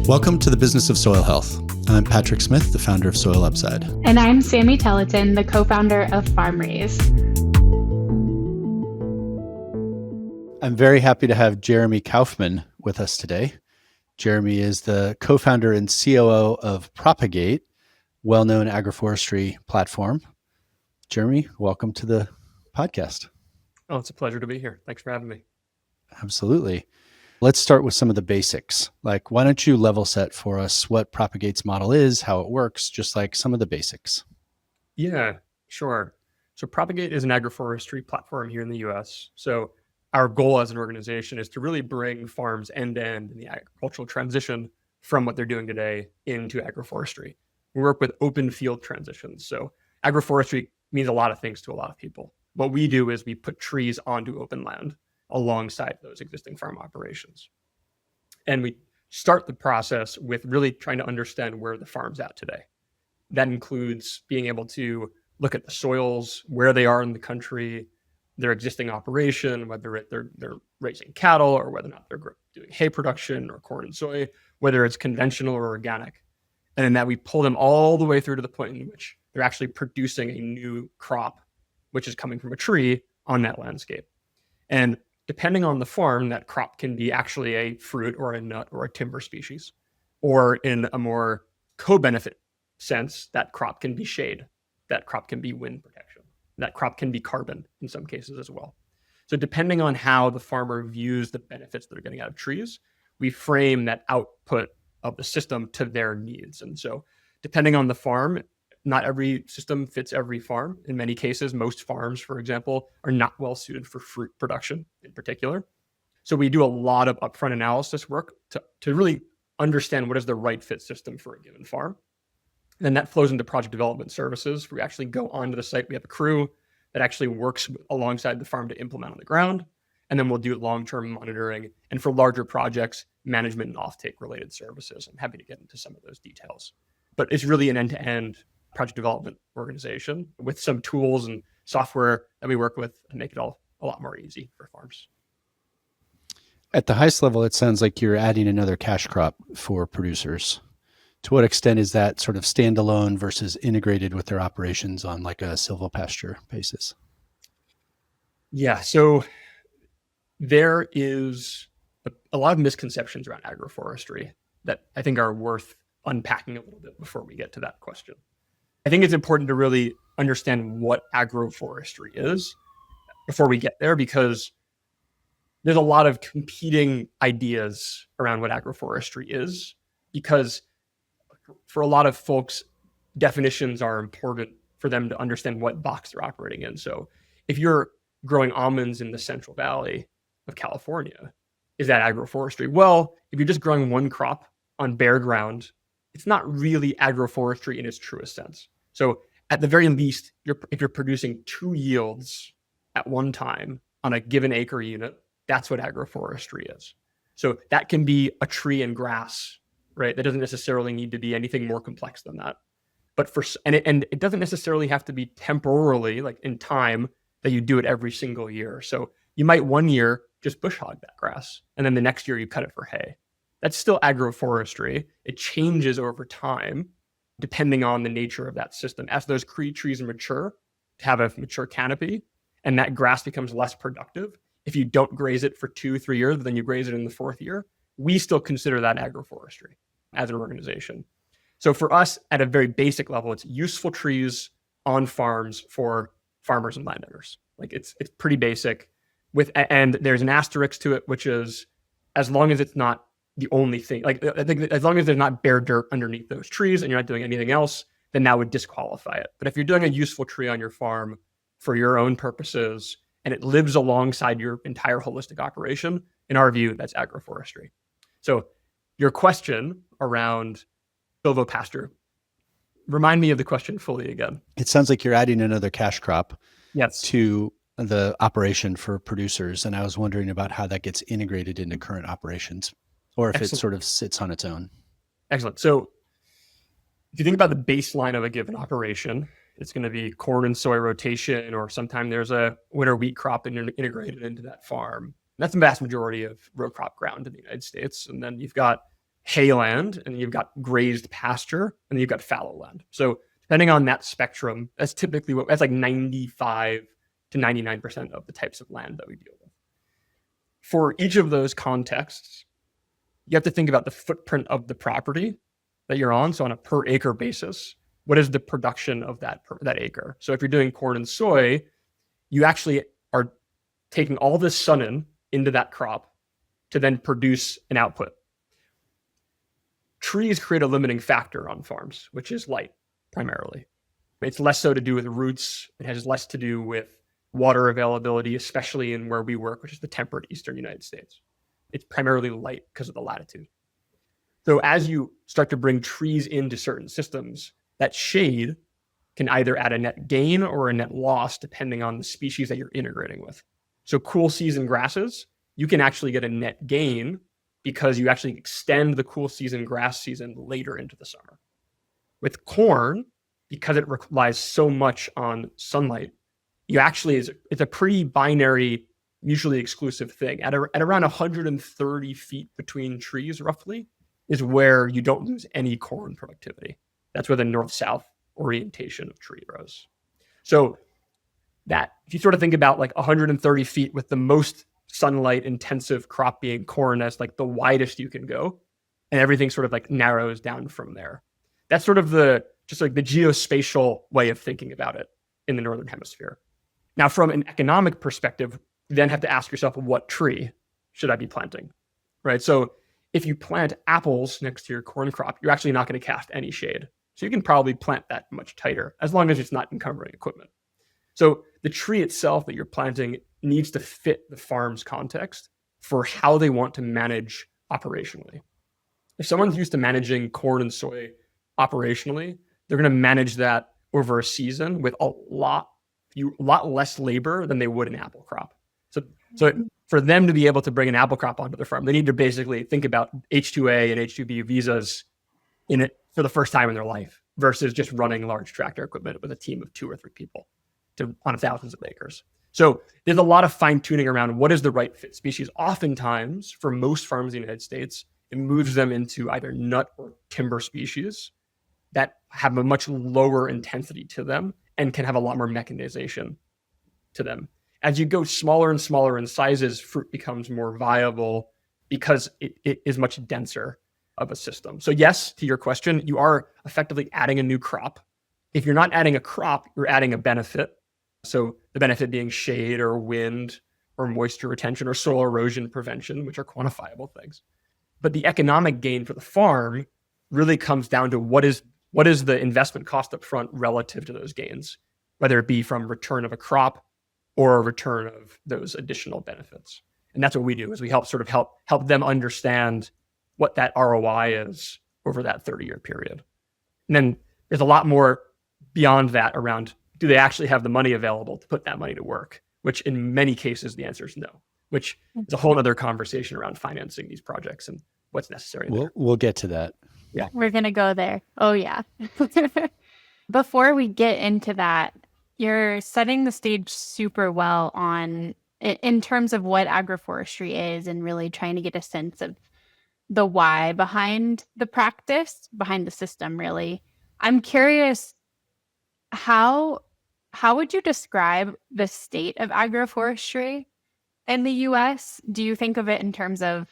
Welcome to the Business of Soil Health. I'm Patrick Smith, the founder of Soil Upside. And I'm Sammy Telleton, the co-founder of FarmRaise. I'm very happy to have Jeremy Kaufman with us today. Jeremy is the co-founder and COO of Propagate, well-known agroforestry platform. Jeremy, welcome to the podcast. Oh, it's a pleasure to be here. Thanks for having me. Absolutely. Let's start with some of the basics. Like, why don't you level set for us what Propagate's model is, how it works, just like some of the basics. Yeah, sure. So Propagate is an agroforestry platform here in the US. So our goal as an organization is to really bring farms end to end in the agricultural transition from what they're doing today into agroforestry. We work with open field transitions. So agroforestry means a lot of things to a lot of people. What we do is we put trees onto open land alongside those existing farm operations. And we start the process with really trying to understand where the farm's at today. That includes being able to look at the soils, where they are in the country, their existing operation, whether they're raising cattle or whether or not they're doing hay production or corn and soy, whether it's conventional or organic. And in that we pull them all the way through to the point in which they're actually producing a new crop, which is coming from a tree on that landscape. And depending on the farm, that crop can be actually a fruit or a nut or a timber species. Or in a more co-benefit sense, that crop can be shade. That crop can be wind protection. That crop can be carbon in some cases as well. So depending on how the farmer views the benefits that they're getting out of trees, we frame that output of the system to their needs. And so depending on the farm, not every system fits every farm. In many cases, most farms, for example, are not well suited for fruit production in particular. So we do a lot of upfront analysis work to really understand what is the right fit system for a given farm. And then that flows into project development services. We actually go onto the site. We have a crew that actually works alongside the farm to implement on the ground. And then we'll do long-term monitoring. And for larger projects, management and offtake related services. I'm happy to get into some of those details. But it's really an end-to-end project development organization with some tools and software that we work with to make it all a lot more easy for farms. At the highest level, it sounds like you're adding another cash crop for producers. To what extent is that sort of standalone versus integrated with their operations on like a silvopasture basis? Yeah, so there is a lot of misconceptions around agroforestry that I think are worth unpacking a little bit before we get to that question. I think it's important to really understand what agroforestry is before we get there, because there's a lot of competing ideas around what agroforestry is, because for a lot of folks, definitions are important for them to understand what box they're operating in. So if you're growing almonds in the Central Valley of California, is that agroforestry? Well, if you're just growing one crop on bare ground, it's not really agroforestry in its truest sense. So at the very least, if you're producing two yields at one time on a given acre unit, that's what agroforestry is. So that can be a tree and grass, right? That doesn't necessarily need to be anything more complex than that. But it doesn't necessarily have to be temporarily, like in time, that you do it every single year. So you might one year just bush hog that grass, and then the next year you cut it for hay. That's still agroforestry. It changes over time, depending on the nature of that system. As those trees mature, to have a mature canopy, and that grass becomes less productive, if you don't graze it for 2-3 years, but then you graze it in the fourth year, we still consider that agroforestry as an organization. So for us, at a very basic level, it's useful trees on farms for farmers and landowners. Like it's pretty basic. And there's an asterisk to it, which is as long as it's not the only thing, like I think as long as there's not bare dirt underneath those trees and you're not doing anything else, then that would disqualify it. But if you're doing a useful tree on your farm for your own purposes and it lives alongside your entire holistic operation, in our view, that's agroforestry. So your question around silvopasture, remind me of the question fully again. It sounds like you're adding another cash crop Yes. to the operation for producers. And I was wondering about how that gets integrated into current operations, or if Excellent. it sort of sits on its own. Excellent. So if you think about the baseline of a given operation, it's going to be corn and soy rotation, or sometime there's a winter wheat crop integrated into that farm. That's the vast majority of row crop ground in the United States. And then you've got hayland, and you've got grazed pasture, and then you've got fallow land. So depending on that spectrum, that's typically that's like 95 to 99% of the types of land that we deal with. For each of those contexts, you have to think about the footprint of the property that you're on. So on a per acre basis, what is the production of that acre? So if you're doing corn and soy, you actually are taking all this sun into that crop to then produce an output. Trees create a limiting factor on farms, which is light primarily. It's less so to do with roots. It has less to do with water availability, especially in where we work, which is the temperate eastern United States. It's primarily light because of the latitude. So as you start to bring trees into certain systems, that shade can either add a net gain or a net loss depending on the species that you're integrating with. So cool season grasses, you can actually get a net gain because you actually extend the cool season grass season later into the summer. With corn, because it relies so much on sunlight, you actually it's a pretty binary, mutually exclusive thing. At around 130 feet between trees, roughly, is where you don't lose any corn productivity. That's where the north-south orientation of tree grows. So that if you sort of think about like 130 feet with the most sunlight intensive crop being corn as like the widest you can go, and everything sort of like narrows down from there. That's sort of just like the geospatial way of thinking about it in the Northern Hemisphere. Now, from an economic perspective, you then have to ask yourself, what tree should I be planting, right? So if you plant apples next to your corn crop, you're actually not going to cast any shade. So you can probably plant that much tighter, as long as it's not encumbering equipment. So the tree itself that you're planting needs to fit the farm's context for how they want to manage operationally. If someone's used to managing corn and soy operationally, they're going to manage that over a season with a lot less labor than they would an apple crop. So for them to be able to bring an apple crop onto their farm, they need to basically think about H2A and H2B visas in it for the first time in their life versus just running large tractor equipment with a team of 2 or 3 people on thousands of acres. So there's a lot of fine tuning around what is the right fit species. Oftentimes, for most farms in the United States, it moves them into either nut or timber species that have a much lower intensity to them and can have a lot more mechanization to them. As you go smaller and smaller in sizes, fruit becomes more viable because it is much denser of a system. So yes, to your question, you are effectively adding a new crop. If you're not adding a crop, you're adding a benefit. So the benefit being shade or wind or moisture retention or soil erosion prevention, which are quantifiable things. But the economic gain for the farm really comes down to what is the investment cost up front relative to those gains, whether it be from return of a crop or a return of those additional benefits. And that's what we do, is we help them understand what that ROI is over that 30-year period. And then there's a lot more beyond that around, do they actually have the money available to put that money to work? Which in many cases, the answer is no, which is a whole other conversation around financing these projects and what's necessary. We'll get to that. Yeah. We're going to go there. Oh, yeah. Before we get into that, you're setting the stage super well in terms of what agroforestry is and really trying to get a sense of the why behind the practice, behind the system, really. I'm curious, how would you describe the state of agroforestry in the US? Do you think of it in terms of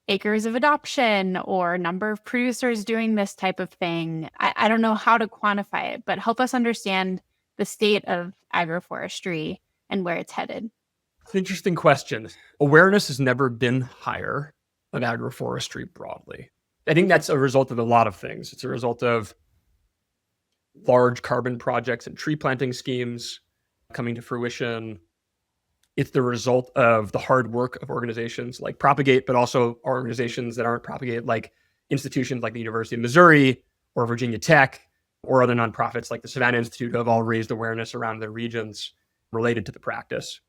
acres of adoption or number of producers doing this type of thing? I don't know how to quantify it, but help us understand the state of agroforestry and where it's headed. It's an interesting question. Awareness has never been higher of agroforestry broadly. I think that's a result of a lot of things. It's a result of large carbon projects and tree planting schemes coming to fruition. It's the result of the hard work of organizations like Propagate, but also organizations that aren't Propagate, like institutions like the University of Missouri or Virginia Tech or other nonprofits like the Savannah Institute, who have all raised awareness around their regions related to the practice.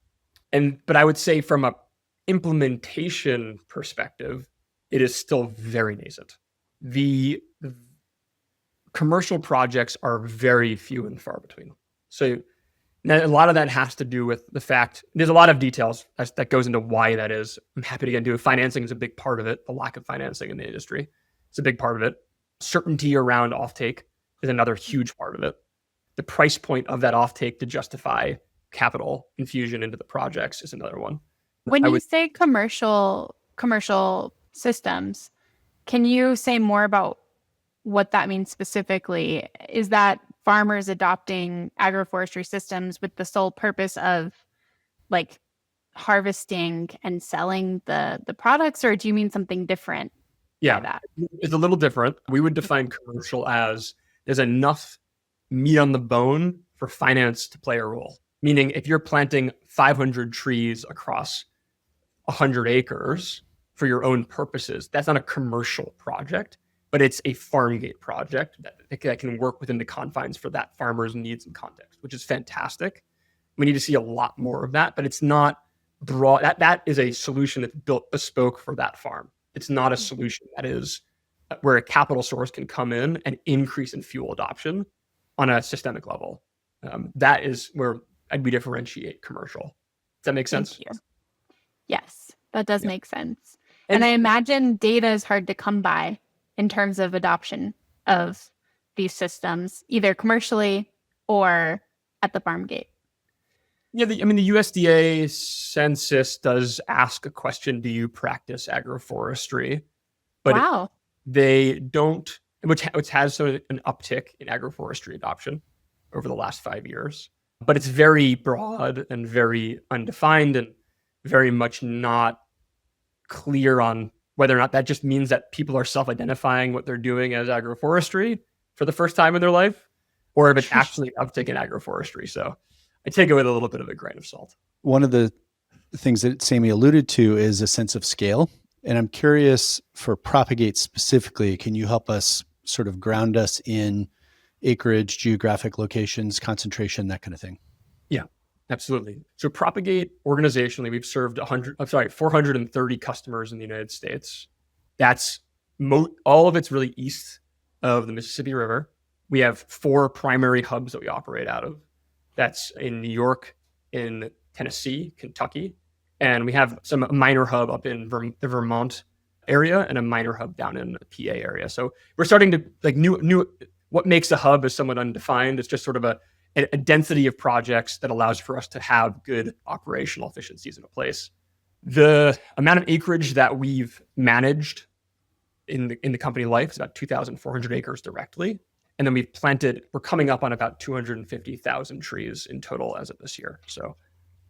But I would say from a implementation perspective, it is still very nascent. The commercial projects are very few and far between. So Now, a lot of that has to do with the fact, there's a lot of details that goes into why that is. I'm happy to get into it. Financing is a big part of it. The lack of financing in the industry is a big part of it. Certainty around offtake is another huge part of it. The price point of that offtake to justify capital infusion into the projects is another one. When you say commercial systems, can you say more about what that means specifically? Is that farmers adopting agroforestry systems with the sole purpose of like harvesting and selling the products, or do you mean something different? Yeah, by that? It's a little different. We would define commercial as there's enough meat on the bone for finance to play a role. Meaning if you're planting 500 trees across 100 acres for your own purposes, that's not a commercial project, but it's a farm gate project that can work within the confines for that farmer's needs and context, which is fantastic. We need to see a lot more of that, but it's not broad. That is a solution that's built bespoke for that farm. It's not a solution that is where a capital source can come in and increase in fuel adoption on a systemic level. That is where we differentiate commercial. Does that make sense? Thank you. Yes, that does make sense. And I imagine data is hard to come by in terms of adoption of these systems, either commercially or at the farm gate. Yeah, the USDA census does ask a question: do you practice agroforestry? But wow. They don't, which has an uptick in agroforestry adoption over the last 5 years. But it's very broad and very undefined and very much not clear on whether or not that just means that people are self-identifying what they're doing as agroforestry for the first time in their life, or if it's actually an uptick in agroforestry. So I take it with a little bit of a grain of salt. One of the things that Sammy alluded to is a sense of scale. And I'm curious, for Propagate specifically, can you help us sort of ground us in acreage, geographic locations, concentration, that kind of thing? Yeah, absolutely. So Propagate organizationally, we've served 430 customers in the United States. That's all of it's really east of the Mississippi River. We have 4 primary hubs that we operate out of. That's in New York, in Tennessee, Kentucky, and we have a minor hub up in the Vermont area and a minor hub down in the PA area. So we're starting to what makes a hub is somewhat undefined. It's just sort of a density of projects that allows for us to have good operational efficiencies in a place. The amount of acreage that we've managed in the company life is about 2,400 acres directly. And then we're coming up on about 250,000 trees in total as of this year. So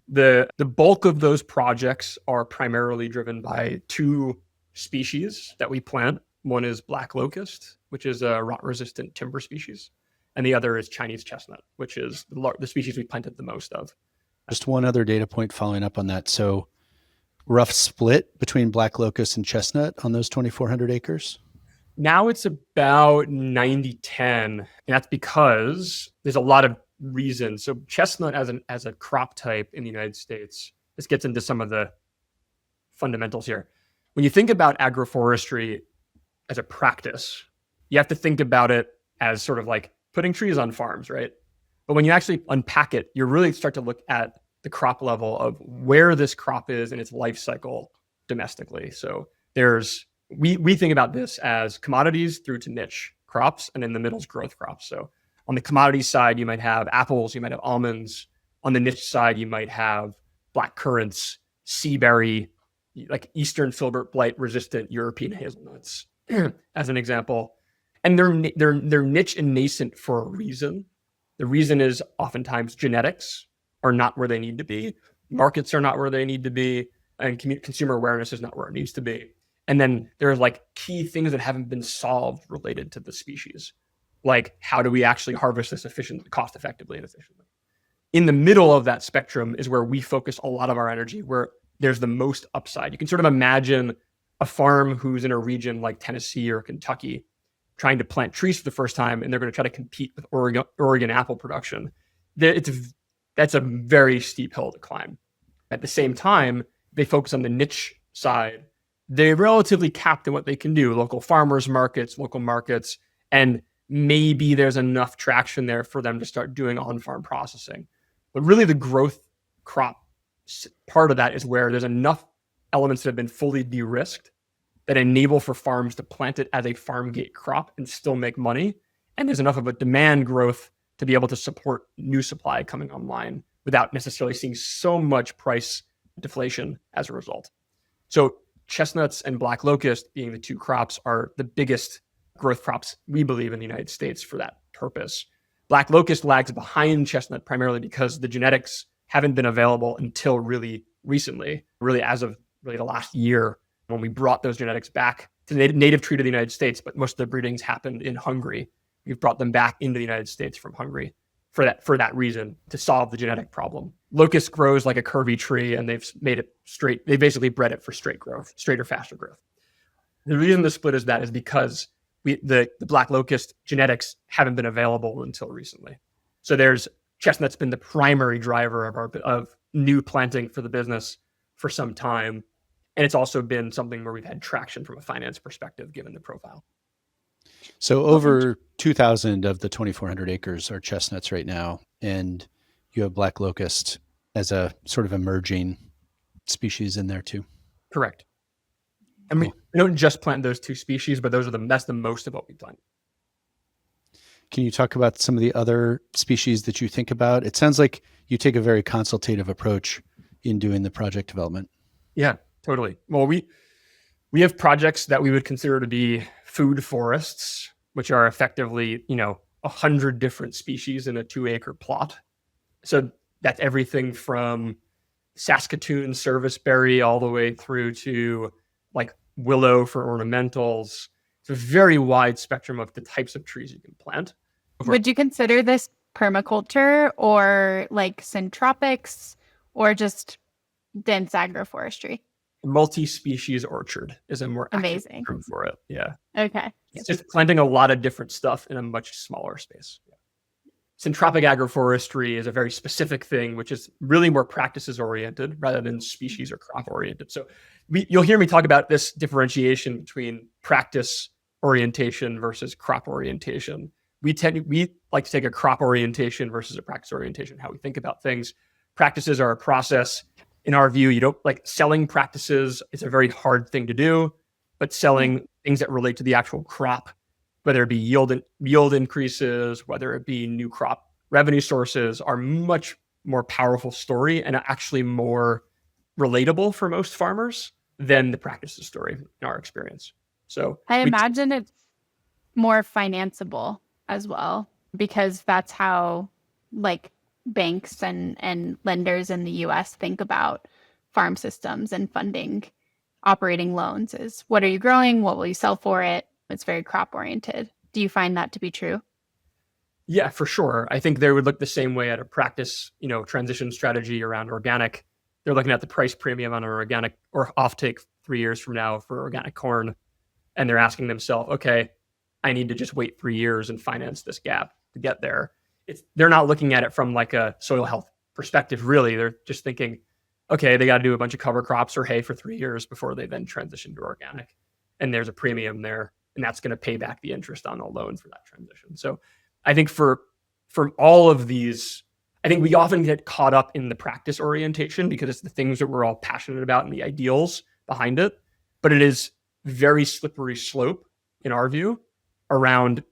the bulk of those projects are primarily driven by 2 species that we plant. One is black locust, which is a rot-resistant timber species. And the other is Chinese chestnut, which is the species we planted the most of. Just one other data point following up on that. So rough split between black locust and chestnut on those 2,400 acres? Now it's about 90-10, and that's because there's a lot of reasons. So chestnut as a crop type in the United States, this gets into some of the fundamentals here. When you think about agroforestry as a practice, you have to think about it as sort of like putting trees on farms, right? But when you actually unpack it, you really start to look at the crop level of where this crop is in its life cycle domestically. So we think about this as commodities through to niche crops, and in the middle is growth crops. So on the commodity side, you might have apples, you might have almonds. On the niche side, you might have black currants, sea berry, like Eastern filbert blight resistant European hazelnuts, as an example. And they're niche and nascent for a reason. The reason is oftentimes genetics are not where they need to be, markets are not where they need to be, and consumer awareness is not where it needs to be. And then there's like key things that haven't been solved related to the species. Like, how do we actually harvest this cost effectively and efficiently? In the middle of that spectrum is where we focus a lot of our energy, where there's the most upside. You can sort of imagine a farm who's in a region like Tennessee or Kentucky trying to plant trees for the first time, and they're going to try to compete with Oregon apple production. That's a very steep hill to climb. At the same time, they focus on the niche side. They're relatively capped in what they can do, local farmers markets, local markets, and maybe there's enough traction there for them to start doing on-farm processing. But really the growth crop part of that is where there's enough elements that have been fully de-risked that enable for farms to plant it as a farm gate crop and still make money. And there's enough of a demand growth to be able to support new supply coming online without necessarily seeing so much price deflation as a result. So chestnuts and black locust, being the two crops, are the biggest growth crops we believe in the United States for that purpose. Black locust lags behind chestnut primarily because the genetics haven't been available until really recently, really as of really the last year, when we brought those genetics back to the native tree to the United States, but most of the breedings happened in Hungary. We've brought them back into the United States from Hungary for that reason, to solve the genetic problem. Locust grows like a curvy tree, and they've made it straight. They basically bred it for straight growth, straighter, faster growth. The reason the split is that is because the black locust genetics haven't been available until recently. So chestnut's been the primary driver of new planting for the business for some time. And it's also been something where we've had traction from a finance perspective, given the profile. So over 2,000 of the 2,400 acres are chestnuts right now, and you have black locust as a sort of emerging species in there too. Correct. And we don't just plant those two species, but that's the most of what we plant. Can you talk about some of the other species that you think about? It sounds like you take a very consultative approach in doing the project development. Yeah, totally. Well, we have projects that we would consider to be food forests, which are effectively, 100 different species in a 2-acre plot. So that's everything from Saskatoon serviceberry all the way through to like willow for ornamentals. It's a very wide spectrum of the types of trees you can plant. Would you consider this permaculture or like syntropics or just dense agroforestry? Multi-species orchard is a more amazing term for it. Yeah. Okay. It's just planting a lot of different stuff in a much smaller space. Yeah. Syntropic agroforestry is a very specific thing, which is really more practices oriented rather than species or crop oriented. So you'll hear me talk about this differentiation between practice orientation versus crop orientation. We like to take a crop orientation versus a practice orientation, how we think about things. Practices are a process. In our view, you don't like selling practices. It's a very hard thing to do, but selling things that relate to the actual crop, whether it be yield increases, whether it be new crop revenue sources, are much more powerful story and actually more relatable for most farmers than the practices story in our experience. So I imagine it's more financeable as well, because that's how like banks and lenders in the US think about farm systems and funding operating loans is what are you growing? What will you sell for it? It's very crop oriented. Do you find that to be true? Yeah, for sure. I think they would look the same way at a practice, transition strategy around organic. They're looking at the price premium on an organic or offtake 3 years from now for organic corn. And they're asking themselves, okay, I need to just wait 3 years and finance this gap to get there. They're not looking at it from like a soil health perspective, really. They're just thinking, okay, they got to do a bunch of cover crops or hay for 3 years before they then transition to organic. And there's a premium there, and that's going to pay back the interest on the loan for that transition. So I think for all of these, I think we often get caught up in the practice orientation because it's the things that we're all passionate about and the ideals behind it. But it is very slippery slope, in our view, around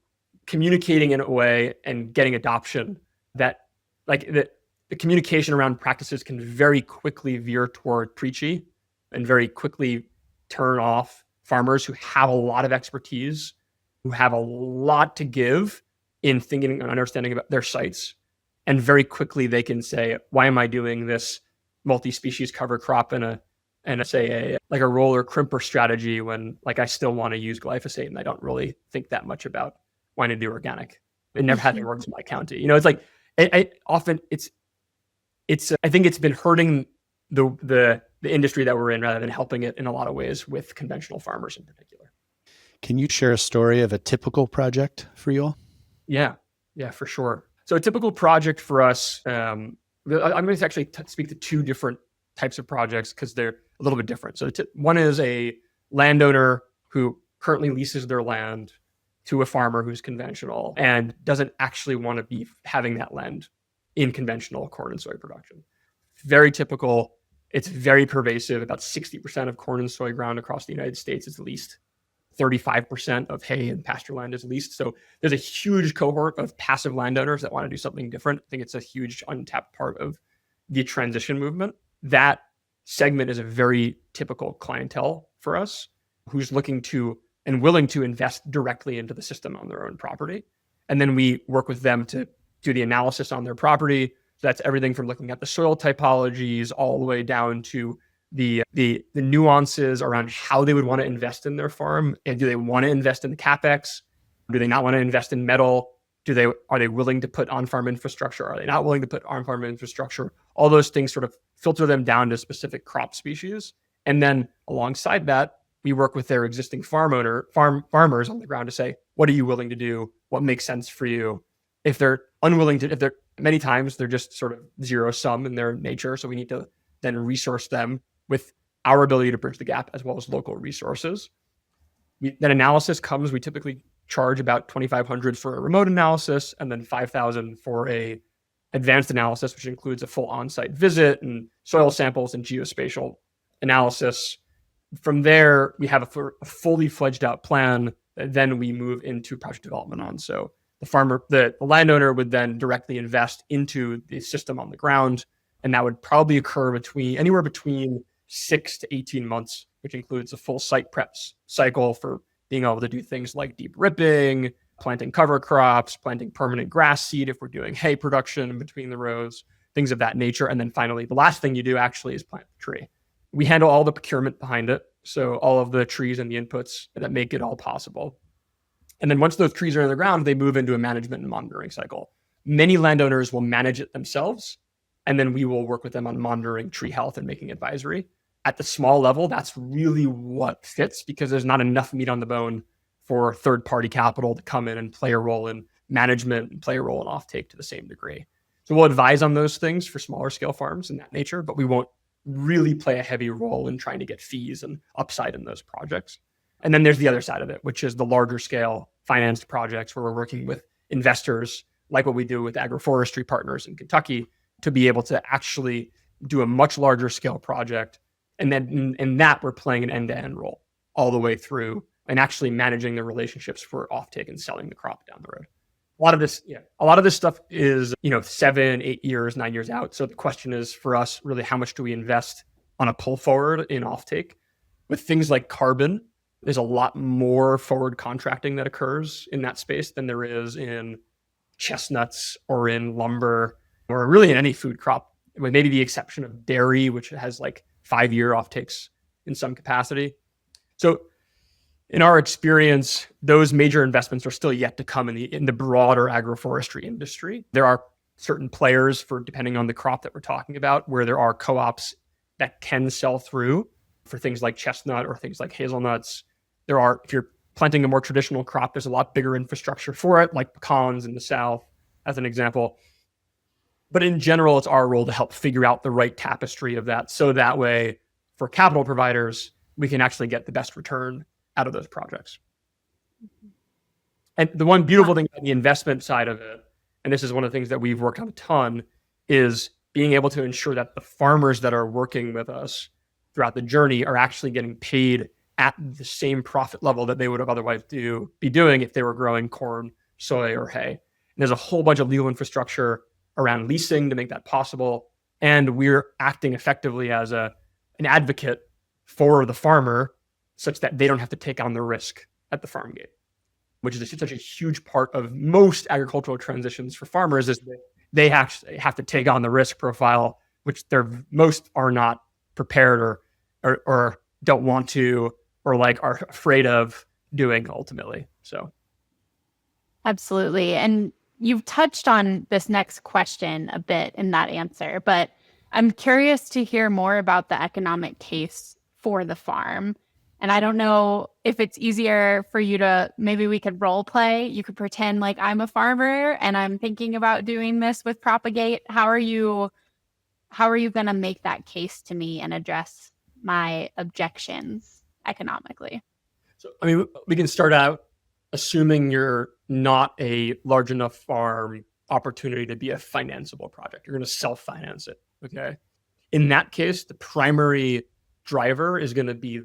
communicating in a way and getting adoption that like the communication around practices can very quickly veer toward preachy and very quickly turn off farmers who have a lot of expertise, who have a lot to give in thinking and understanding about their sites. And very quickly they can say, why am I doing this multi-species cover crop in a roller crimper strategy when like I still want to use glyphosate and I don't really think that much about wanting to do organic. It never had worked in my county. It's like I think it's been hurting the industry that we're in rather than helping it in a lot of ways with conventional farmers in particular. Can you share a story of a typical project for you all? Yeah, for sure. So a typical project for us, I'm going to actually speak to two different types of projects because they're a little bit different. So one is a landowner who currently leases their land to a farmer who's conventional and doesn't actually want to be having that land in conventional corn and soy production. Very typical. It's very pervasive. About 60% of corn and soy ground across the United States is leased. 35% of hay and pasture land is leased. So there's a huge cohort of passive landowners that want to do something different. I think it's a huge untapped part of the transition movement. That segment is a very typical clientele for us who's looking to and willing to invest directly into the system on their own property. And then we work with them to do the analysis on their property. So that's everything from looking at the soil typologies all the way down to the nuances around how they would want to invest in their farm. And do they want to invest in the CapEx? Do they not want to invest in metal? Are they willing to put on-farm infrastructure? Are they not willing to put on-farm infrastructure? All those things sort of filter them down to specific crop species. And then alongside that, we work with their existing farmers on the ground to say, what are you willing to do? What makes sense for you? If they're unwilling to, many times they're just sort of zero sum in their nature. So we need to then resource them with our ability to bridge the gap as well as local resources. That analysis comes, we typically charge about $2,500 for a remote analysis and then $5,000 for a advanced analysis, which includes a full on-site visit and soil samples and geospatial analysis. From there, we have a fully fledged out plan that then we move into project development on. So the landowner would then directly invest into the system on the ground, and that would probably occur anywhere between 6 to 18 months, which includes a full site prep cycle for being able to do things like deep ripping, planting cover crops, planting permanent grass seed if we're doing hay production in between the rows, things of that nature. And then finally, the last thing you do actually is plant the tree. We handle all the procurement behind it, so all of the trees and the inputs that make it all possible. And then once those trees are in the ground, they move into a management and monitoring cycle. Many landowners will manage it themselves, and then we will work with them on monitoring tree health and making advisory. At the small level, that's really what fits because there's not enough meat on the bone for third-party capital to come in and play a role in management and play a role in offtake to the same degree. So we'll advise on those things for smaller scale farms in that nature, but we won't really play a heavy role in trying to get fees and upside in those projects. And then there's the other side of it, which is the larger scale financed projects where we're working with investors like what we do with agroforestry partners in Kentucky to be able to actually do a much larger scale project. And then in that, we're playing an end-to-end role all the way through and actually managing the relationships for offtake and selling the crop down the road. A lot of this stuff is, 7, 8 years, 9 years out. So the question is for us, really, how much do we invest on a pull forward in offtake? With things like carbon, there's a lot more forward contracting that occurs in that space than there is in chestnuts or in lumber or really in any food crop, with maybe the exception of dairy, which has like 5-year offtakes in some capacity. So in our experience, those major investments are still yet to come in the broader agroforestry industry. There are certain players depending on the crop that we're talking about, where there are co-ops that can sell through for things like chestnut or things like hazelnuts. If you're planting a more traditional crop, there's a lot bigger infrastructure for it, like pecans in the South, as an example. But in general, it's our role to help figure out the right tapestry of that. So that way, for capital providers, we can actually get the best return out of those projects. And the one beautiful thing about the investment side of it, and this is one of the things that we've worked on a ton, is being able to ensure that the farmers that are working with us throughout the journey are actually getting paid at the same profit level that they would have otherwise be doing if they were growing corn, soy, or hay. And there's a whole bunch of legal infrastructure around leasing to make that possible. And we're acting effectively as an advocate for the farmer such that they don't have to take on the risk at the farm gate, which is such a huge part of most agricultural transitions for farmers, is that they actually have to take on the risk profile, which most are not prepared or don't want to, or are afraid of doing ultimately. So. Absolutely. And you've touched on this next question a bit in that answer, but I'm curious to hear more about the economic case for the farm. And I don't know if it's easier for you maybe we could role play. You could pretend like I'm a farmer and I'm thinking about doing this with Propagate. How are you going to make that case to me and address my objections economically? So, we can start out assuming you're not a large enough farm opportunity to be a financeable project. You're going to self-finance it. Okay. In that case, the primary driver is going to be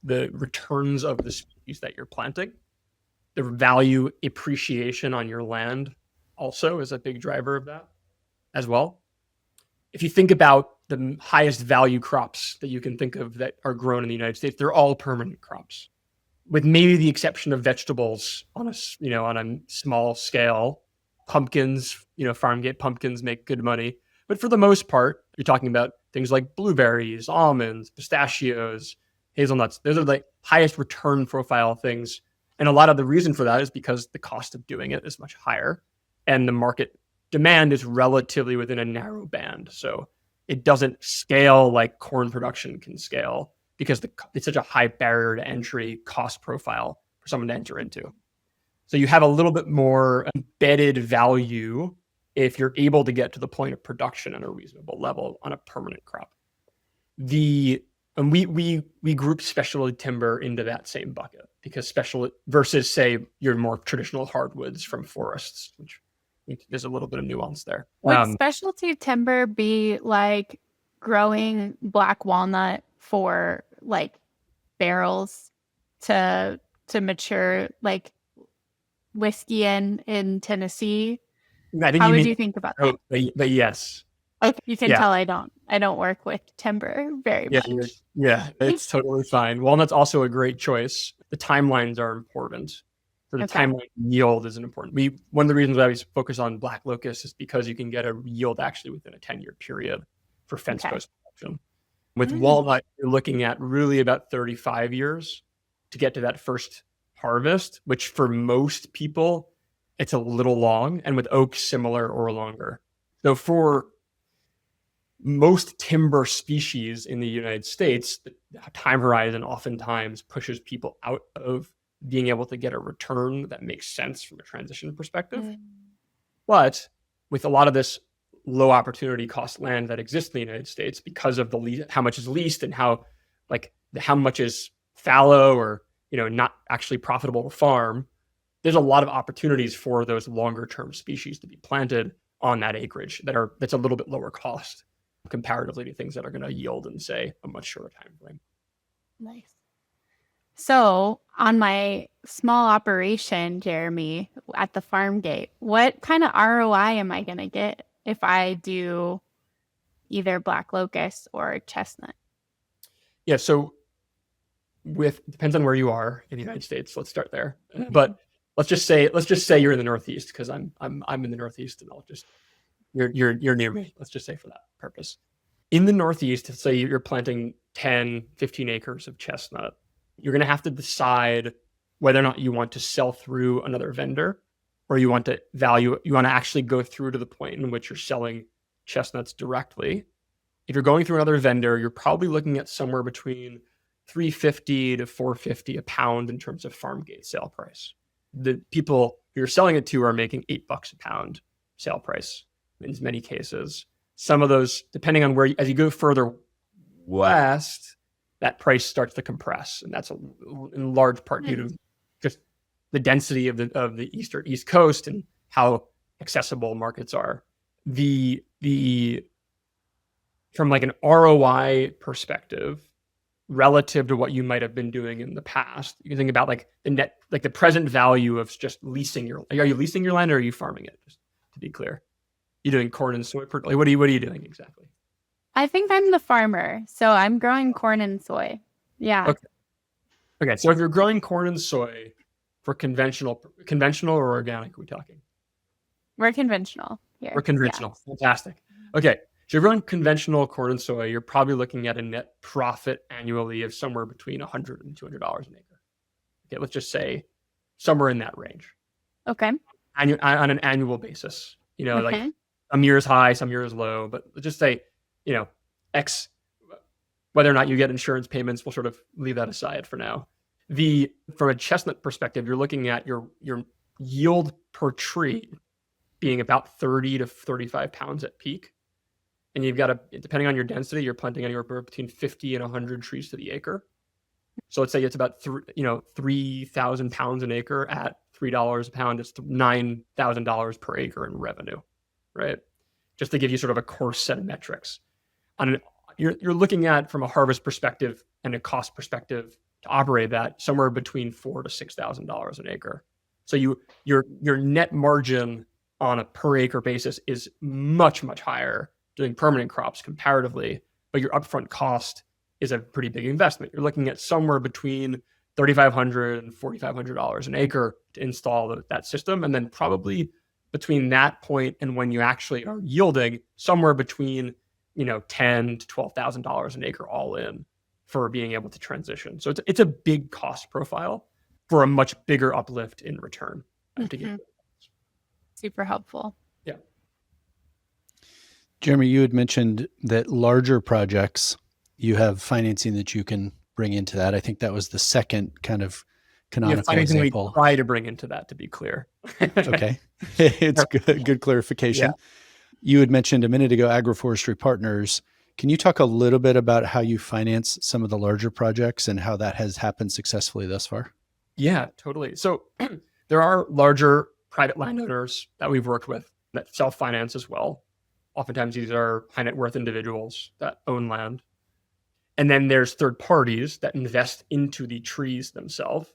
the returns of the species that you're planting. The value appreciation on your land also is a big driver of that as well. If you think about the highest value crops that you can think of that are grown in the United States, they're all permanent crops, with maybe the exception of vegetables on a small scale. Pumpkins, farm gate pumpkins make good money, but for the most part, you're talking about things like blueberries, almonds, pistachios, hazelnuts. Those are the highest return profile things. And a lot of the reason for that is because the cost of doing it is much higher and the market demand is relatively within a narrow band. So it doesn't scale like corn production can scale because it's such a high barrier to entry cost profile for someone to enter into. So you have a little bit more embedded value if you're able to get to the point of production at a reasonable level on a permanent crop. And we group specialty timber into that same bucket because special versus say your more traditional hardwoods from forests, which there's a little bit of nuance there. Would specialty timber be like growing black walnut for like barrels to mature like whiskey in Tennessee? How would you think about that? But yes. Okay, you can tell I don't work with timber very much. Yeah, it's totally fine. Walnut's also a great choice. The timelines are important. For the timeline, yield is important. One of the reasons why we focus on black locust is because you can get a yield actually within a 10-year period for fence post production. With walnut, you're looking at really about 35 years to get to that first harvest, which for most people, it's a little long. And with oak, similar or longer. So for most timber species in the United States, the time horizon oftentimes pushes people out of being able to get a return that makes sense from a transition perspective. But with a lot of this low opportunity cost land that exists in the United States because of how much is leased and how much is fallow or not actually profitable to farm, there's a lot of opportunities for those longer term species to be planted on that acreage that's a little bit lower cost comparatively to things that are going to yield in, say, a much shorter time frame. Nice. So on my small operation, Jeremy, at the farm gate, what kind of ROI am I going to get if I do either black locust or chestnut? Yeah, so depends on where you are in the United States. Let's start there. But let's just say you're in the Northeast because I'm in the Northeast and you're near me. Let's just say for that purpose. In the Northeast, say you're planting 10, 15 acres of chestnut, you're going to have to decide whether or not you want to sell through another vendor or you want to actually go through to the point in which you're selling chestnuts directly. If you're going through another vendor, you're probably looking at somewhere between $350 to $450 a pound in terms of farm gate sale price. The people you're selling it to are making $8 a pound sale price in many cases. Some of those, depending on as you go further west, that price starts to compress, and that's in large part due to just the density of the East Coast and how accessible markets are. From like an ROI perspective, relative to what you might have been doing in the past, you can think about like the present value of just leasing are you leasing your land or are you farming it? Just to be clear, you're doing corn and soy. Like what are you doing exactly? I think I'm the farmer, so I'm growing corn and soy. Yeah. Okay. So if you're growing corn and soy for conventional or organic, are we talking? We're conventional here. We're conventional. Yeah. Fantastic. Okay. So if you're growing conventional corn and soy, you're probably looking at a net profit annually of somewhere between $100 and $200 an acre. Okay. Let's just say somewhere in that range. Okay. On an annual basis, like some years high, some years low, but let's just say, X, whether or not you get insurance payments, we'll sort of leave that aside for now. From a chestnut perspective, you're looking at your yield per tree being about 30 to 35 pounds at peak. And you've got depending on your density, you're planting anywhere between 50 and 100 trees to the acre. So let's say it's about 3,000 pounds an acre at $3 a pound, it's $9,000 per acre in revenue, right? Just to give you sort of a coarse set of metrics. You're looking at, from a harvest perspective and a cost perspective, to operate that somewhere between $4,000 to $6,000 an acre. So your net margin on a per acre basis is much, much higher doing permanent crops comparatively, but your upfront cost is a pretty big investment. You're looking at somewhere between $3,500 and $4,500 an acre to install that system, and then probably between that point and when you actually are yielding, somewhere between $10,000 to $12,000 an acre all in for being able to transition. So it's a big cost profile for a much bigger uplift in return. Super helpful. Yeah. Jeremy, you had mentioned that larger projects, you have financing that you can bring into that. I think that was the second kind of canonical example. We try to bring into that, to be clear. Okay. It's good clarification. Yeah. You had mentioned a minute ago agroforestry partners. Can you talk a little bit about how you finance some of the larger projects and how that has happened successfully thus far? Yeah, totally. So there are larger private landowners that we've worked with that self-finance as well. Oftentimes these are high net worth individuals that own land. And then there's third parties that invest into the trees themselves.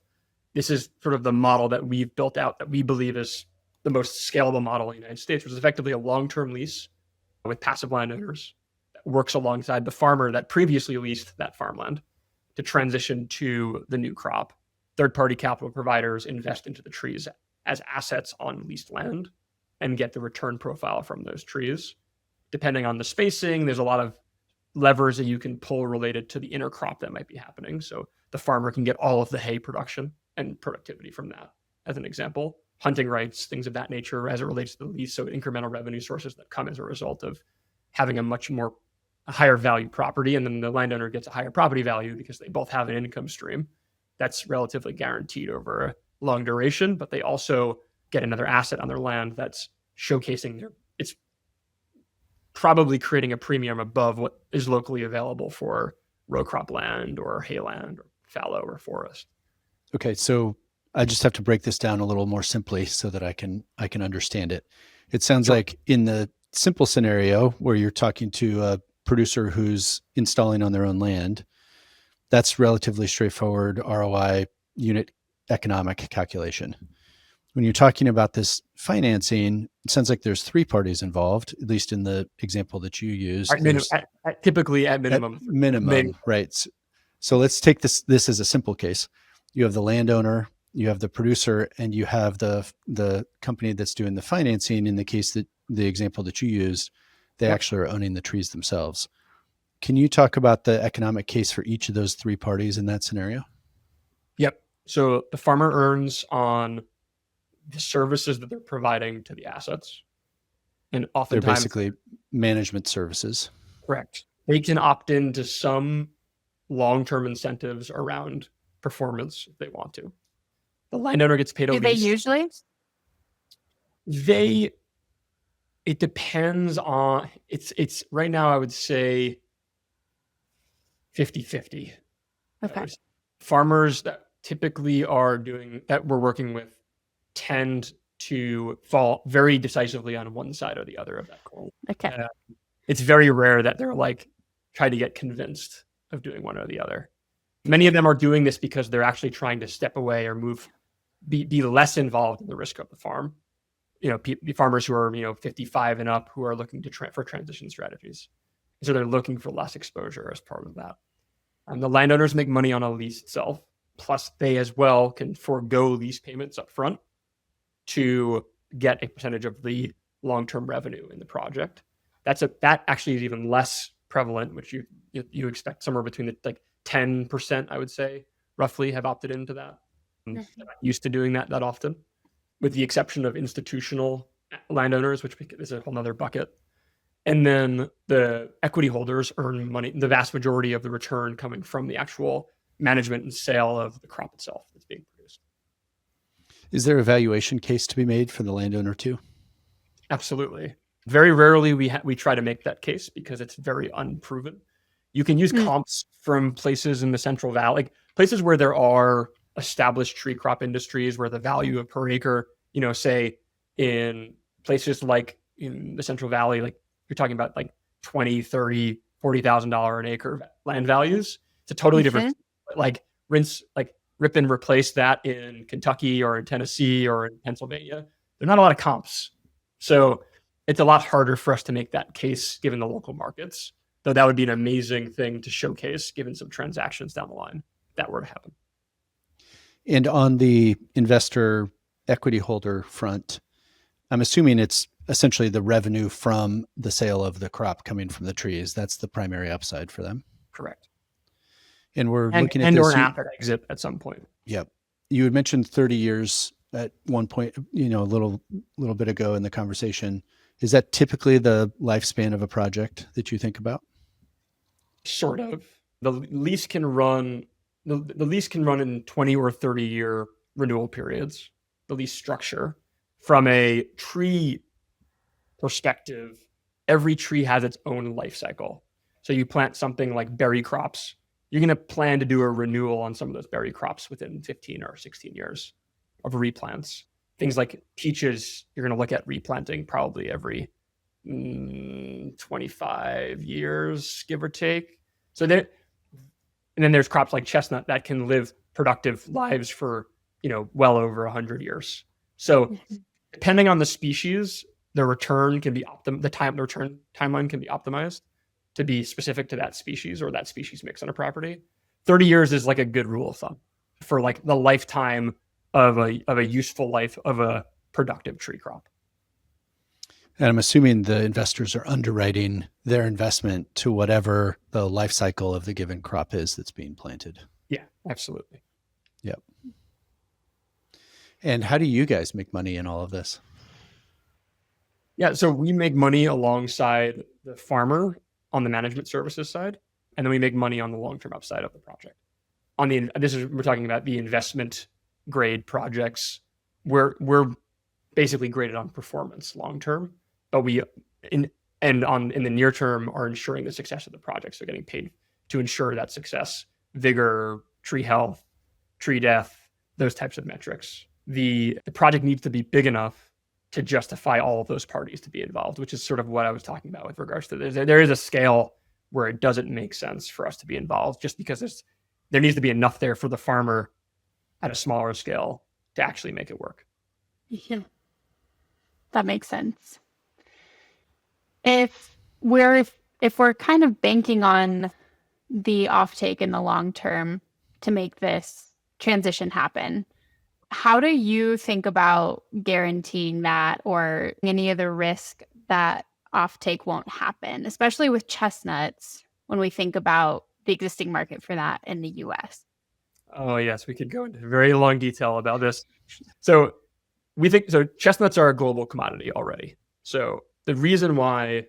This is sort of the model that we've built out that we believe is the most scalable model in the United States, which is effectively a long-term lease with passive landowners that works alongside the farmer that previously leased that farmland to transition to the new crop. Third-party capital providers invest into the trees as assets on leased land and get the return profile from those trees. Depending on the spacing, there's a lot of levers that you can pull related to the intercrop that might be happening. So the farmer can get all of the hay production and productivity from that, as an example. Hunting rights, things of that nature as it relates to the lease. So incremental revenue sources that come as a result of having a higher value property. And then the landowner gets a higher property value because they both have an income stream that's relatively guaranteed over a long duration, but they also get another asset on their land that's showcasing it's probably creating a premium above what is locally available for row crop land or hayland or fallow or forest. Okay, so I just have to break this down a little more simply so that I can understand it. It sounds like in the simple scenario where you're talking to a producer who's installing on their own land, that's relatively straightforward ROI unit economic calculation. When you're talking about this financing, it sounds like there's three parties involved, at least in the example that you used. Typically at minimum. At minimum, right. So let's take this as a simple case. You have the landowner, you have the producer, and you have the company that's doing the financing. In the case that the example that you used, they actually are owning the trees themselves. Can you talk about the economic case for each of those three parties in that scenario? Yep. So the farmer earns on the services that they're providing to the assets. And oftentimes they're basically management services. Correct. They can opt into some long-term incentives around performance if they want to. The landowner gets paid a lease. Do they usually? It depends on, it's right now I would say 50-50. Okay. Farmers that typically are doing that we're working with tend to fall very decisively on one side or the other of that coin. Okay. It's very rare that they're try to get convinced of doing one or the other. Many of them are doing this because they're actually trying to step away or be less involved in the risk of the farm. Farmers who are 55 and up who are looking for transition strategies. So they're looking for less exposure as part of that. And the landowners make money on a lease itself. Plus, they as well can forego lease payments up front to get a percentage of the long-term revenue in the project. That actually is even less prevalent, which you expect somewhere between 10%, I would say, roughly have opted into that. They're not used to doing that often, with the exception of institutional landowners, which is a whole other bucket. And then the equity holders earn money, the vast majority of the return coming from the actual management and sale of the crop itself that's being produced. Is there a valuation case to be made for the landowner too? Absolutely. Very rarely we try to make that case because it's very unproven. You can use comps from places in the Central Valley, places where there are established tree crop industries where the value of per acre, say in places like in the Central Valley, like you're talking about like 20, 30, $40,000 an acre land values. It's a totally different, like rip and replace that in Kentucky or in Tennessee or in Pennsylvania. There are not a lot of comps. So it's a lot harder for us to make that case given the local markets, though that would be an amazing thing to showcase given some transactions down the line if that were to happen. And on the investor equity holder front, I'm assuming it's essentially the revenue from the sale of the crop coming from the trees. That's the primary upside for them. Correct. And we're looking at and this. Or an asset exit at some point. Yep. You had mentioned 30 years at one point, a little bit ago in the conversation. Is that typically the lifespan of a project that you think about? Sort of. The lease can run in 20 or 30 year renewal periods, the lease structure. From a tree perspective, every tree has its own life cycle. So you plant something like berry crops, you're going to plan to do a renewal on some of those berry crops within 15 or 16 years of replants. Things like peaches, you're going to look at replanting probably every 25 years, give or take. And then there's crops like chestnut that can live productive lives for, well over 100 years. So depending on the species, the return can be the return timeline can be optimized to be specific to that species or that species mix on a property. 30 years is like a good rule of thumb for like the lifetime of a useful life of a productive tree crop. And I'm assuming the investors are underwriting their investment to whatever the life cycle of the given crop is that's being planted. Yeah, absolutely. Yep. And how do you guys make money in all of this? Yeah, so we make money alongside the farmer on the management services side, and then we make money on the long-term upside of the project. We're talking about the investment grade projects. We're basically graded on performance long term, but in the near term are ensuring the success of the project. So getting paid to ensure that success, vigor, tree health, tree death, those types of metrics. The project needs to be big enough to justify all of those parties to be involved, which is sort of what I was talking about with regards to this. There is a scale where it doesn't make sense for us to be involved just because there needs to be enough there for the farmer at a smaller scale to actually make it work. Yeah. That makes sense. If we're kind of banking on the offtake in the long term to make this transition happen, how do you think about guaranteeing that or any of the risk that offtake won't happen, especially with chestnuts when we think about the existing market for that in the US? Oh, yes, we could go into very long detail about this. So chestnuts are a global commodity already. So the reason why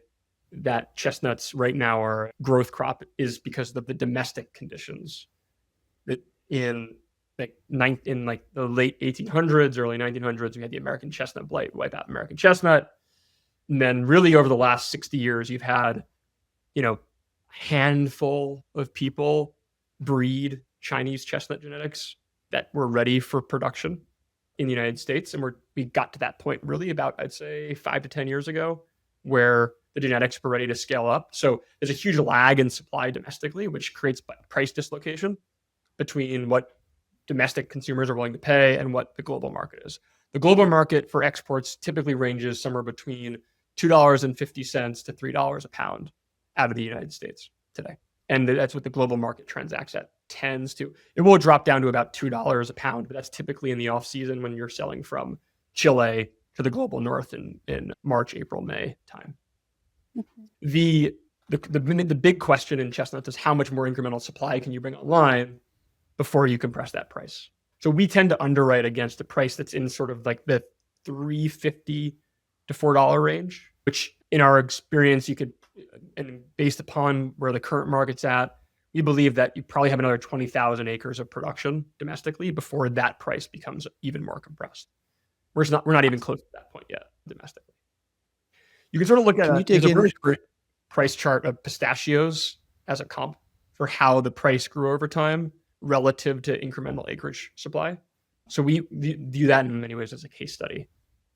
that chestnuts right now are a growth crop is because of the domestic conditions. That in the late 1800s, early 1900s, we had the American chestnut blight wipe out American chestnut. And then really over the last 60 years, you've had, a handful of people breed Chinese chestnut genetics that were ready for production in the United States. And we got to that point really about, I'd say 5 to 10 years ago, where the genetics were ready to scale up. So there's a huge lag in supply domestically, which creates price dislocation between what domestic consumers are willing to pay and what the global market is. The global market for exports typically ranges somewhere between $2.50 to $3 a pound out of the United States today. And that's what the global market transacts at. It will drop down to about $2 a pound, but that's typically in the off season when you're selling from Chile to the global north in March, April, May time. Mm-hmm. The big question in chestnuts is how much more incremental supply can you bring online before you compress that price? So we tend to underwrite against a price that's in sort of like the $3.50 to $4 range, which in our experience, and based upon where the current market's at, we believe that you probably have another 20,000 acres of production domestically before that price becomes even more compressed. We're not even close to that point yet domestically. You can sort of look at a very great price chart of pistachios as a comp for how the price grew over time. relative to incremental acreage supply. So we view that in many ways as a case study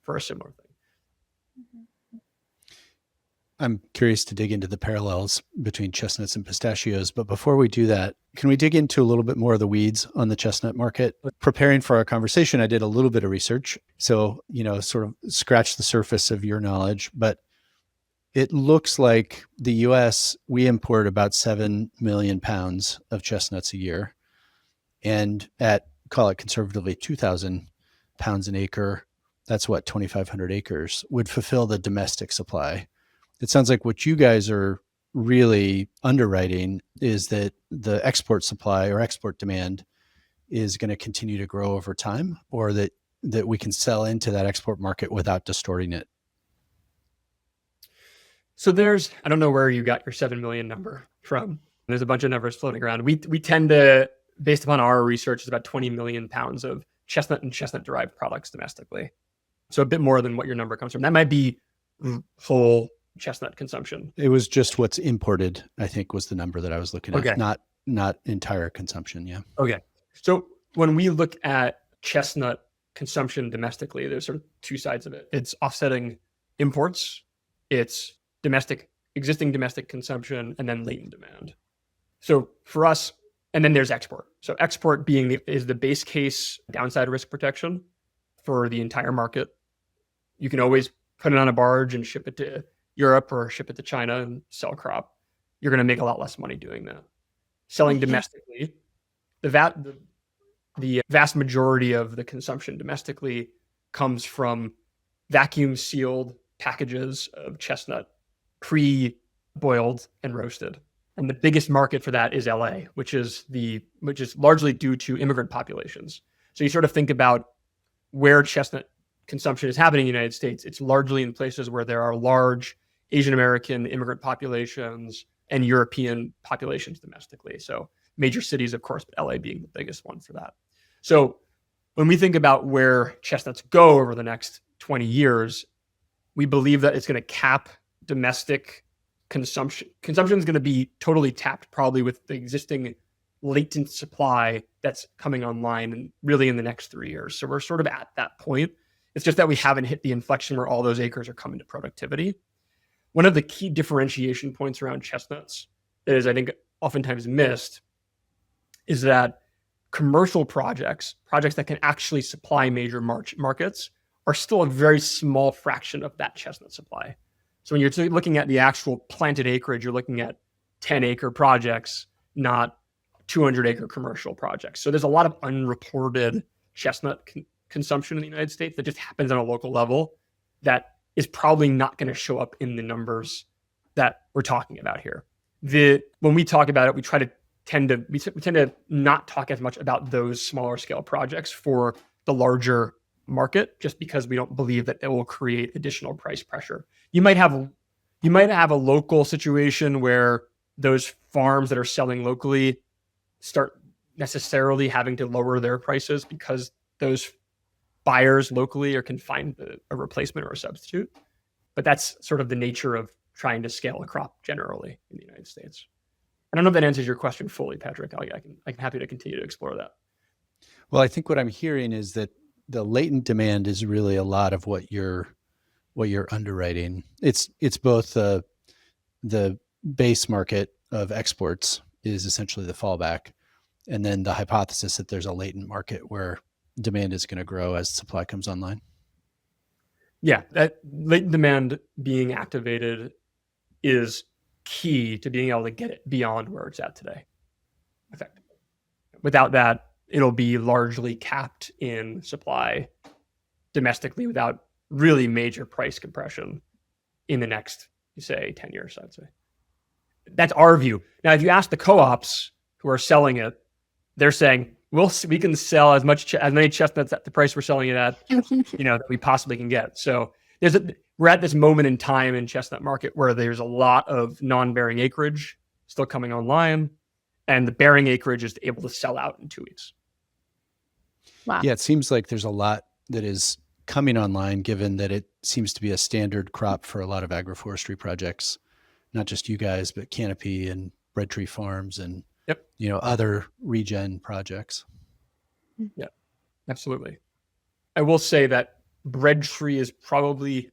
for a similar thing. I'm curious to dig into the parallels between chestnuts and pistachios, but before we do that, can we dig into a little bit more of the weeds on the chestnut market? Preparing for our conversation, I did a little bit of research. So, sort of scratch the surface of your knowledge, but it looks like the US, we import about 7 million pounds of chestnuts a year. And at, call it conservatively, 2,000 pounds an acre, that's what, 2,500 acres would fulfill the domestic supply. It sounds like what you guys are really underwriting is that the export supply or export demand is going to continue to grow over time, or that we can sell into that export market without distorting it. So I don't know where you got your 7 million number from. There's a bunch of numbers floating around. We tend to, based upon our research, it's about 20 million pounds of chestnut and chestnut derived products domestically. So a bit more than what your number comes from. That might be whole chestnut consumption. It was just what's imported, I think, was the number that I was looking at, not entire consumption. Yeah. Okay. So when we look at chestnut consumption domestically, there's sort of two sides of it. It's offsetting imports, it's existing domestic consumption, and then latent demand. So for us, and then there's export. So export is the base case downside risk protection for the entire market. You can always put it on a barge and ship it to Europe or ship it to China and sell crop. You're going to make a lot less money doing that. Selling domestically, the vast majority of the consumption domestically comes from vacuum sealed packages of chestnut, pre-boiled and roasted. And the biggest market for that is LA, which is largely due to immigrant populations. So you sort of think about where chestnut consumption is happening in the United States. It's largely in places where there are large Asian American immigrant populations and European populations domestically. So major cities, of course, but LA being the biggest one for that. So when we think about where chestnuts go over the next 20 years, we believe that it's going to cap domestic consumption. Consumption is going to be totally tapped probably with the existing latent supply that's coming online and really in the next 3 years. So we're sort of at that point. It's just that we haven't hit the inflection where all those acres are coming to productivity. One of the key differentiation points around chestnuts that is, I think, oftentimes missed is that commercial projects that can actually supply major markets, are still a very small fraction of that chestnut supply. So when you're looking at the actual planted acreage, you're looking at 10-acre projects, not 200-acre commercial projects. So there's a lot of unreported chestnut consumption in the United States that just happens on a local level that is probably not going to show up in the numbers that we're talking about here. When we talk about it, we tend to not talk as much about those smaller scale projects for the larger market, just because we don't believe that it will create additional price pressure. You might have a local situation where those farms that are selling locally start necessarily having to lower their prices because those buyers locally can find a replacement or a substitute. But that's sort of the nature of trying to scale a crop generally in the United States. I don't know if that answers your question fully, Patrick. I'm happy to continue to explore that. Well, I think what I'm hearing is that the latent demand is really a lot of what you're underwriting. It's both the base market of exports is essentially the fallback, and then the hypothesis that there's a latent market where demand is going to grow as supply comes online. Yeah, that latent demand being activated is key to being able to get it beyond where it's at today, effectively. Without that, it'll be largely capped in supply domestically without really major price compression in the next, say, 10 years, I'd say. That's our view. Now, if you ask the co-ops who are selling it, they're saying, we can sell as many chestnuts at the price we're selling it at, that we possibly can get. So we're at this moment in time in chestnut market where there's a lot of non-bearing acreage still coming online, and the bearing acreage is able to sell out in 2 weeks. Wow. Yeah, it seems like there's a lot that is coming online, given that it seems to be a standard crop for a lot of agroforestry projects, not just you guys, but Canopy and Bread Tree Farms and Yep. Other regen projects. Yeah, absolutely. I will say that bread tree is probably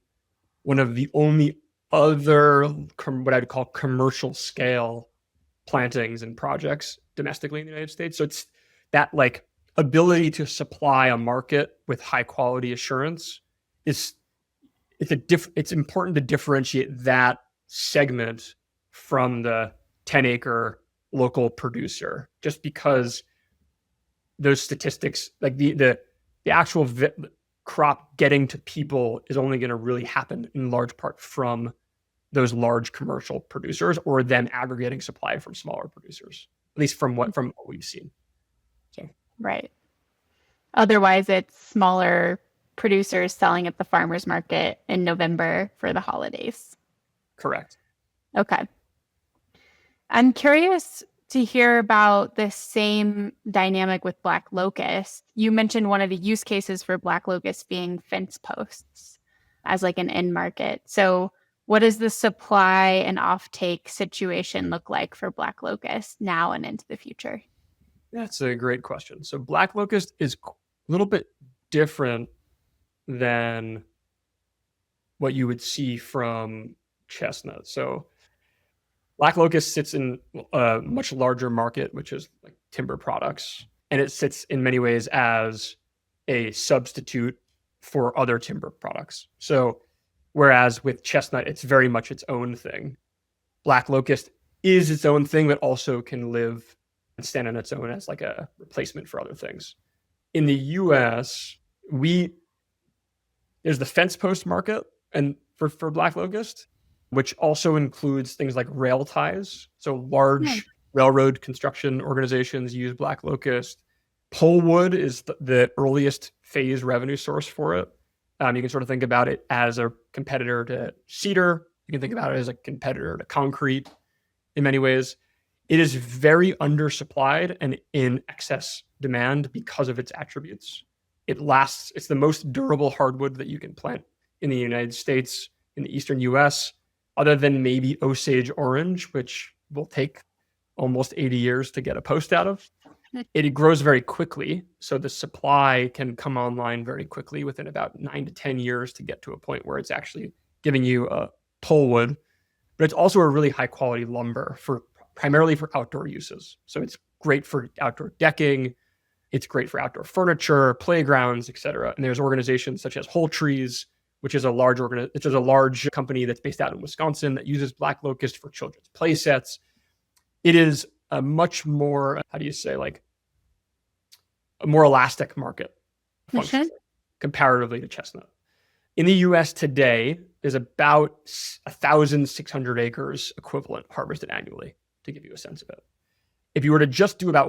one of the only other what I'd call commercial scale plantings and projects domestically in the United States. So it's that like ability to supply a market with high quality assurance is it's important to differentiate that segment from the 10-acre local producer, just because those statistics, like the actual crop getting to people, is only going to really happen in large part from those large commercial producers, or them aggregating supply from smaller producers, at least from what we've seen. So Right. Otherwise, it's smaller producers selling at the farmers market in November for the holidays. correct. Okay. I'm curious to hear about the same dynamic with black locust. You mentioned one of the use cases for black locust being fence posts as like an end market. So what does the supply and offtake situation look like for black locust now and into the future? That's a great question. So black locust is a little bit different than what you would see from chestnut. So black locust sits in a much larger market, which is like timber products, and it sits in many ways as a substitute for other timber products. So whereas with chestnut, it's very much its own thing, black locust is its own thing, but also can live and stand on its own as like a replacement for other things. In the US, there's the fence post market and for black locust, which also includes things like rail ties. So large railroad construction organizations use black locust. Polewood is the earliest phase revenue source for it. You can sort of think about it as a competitor to cedar. You can think about it as a competitor to concrete in many ways. It is very undersupplied and in excess demand because of its attributes. It lasts. It's the most durable hardwood that you can plant in the United States, in the eastern US, other than maybe Osage orange, which will take almost 80 years to get a post out of. It grows very quickly, so the supply can come online very quickly within about 9 to 10 years to get to a point where it's actually giving you a polewood. But it's also a really high quality lumber primarily for outdoor uses. So it's great for outdoor decking. It's great for outdoor furniture, playgrounds, etc. And there's organizations such as Whole Trees, which is a large company that's based out in Wisconsin that uses black locust for children's play sets. It is a much more, like a more elastic market function comparatively to chestnut. In the US today, there's about 1,600 acres equivalent harvested annually, to give you a sense of it. If you were to just do like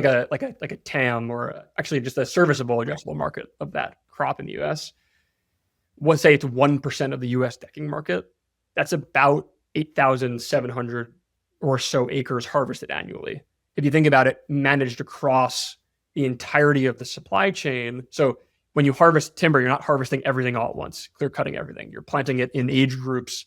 a TAM, or actually just a serviceable addressable market of that crop in the US, let's say it's 1% of the US decking market, that's about 8,700 or so acres harvested annually. If you think about it, managed across the entirety of the supply chain. So when you harvest timber, you're not harvesting everything all at once, clear cutting everything. You're planting it in age groups.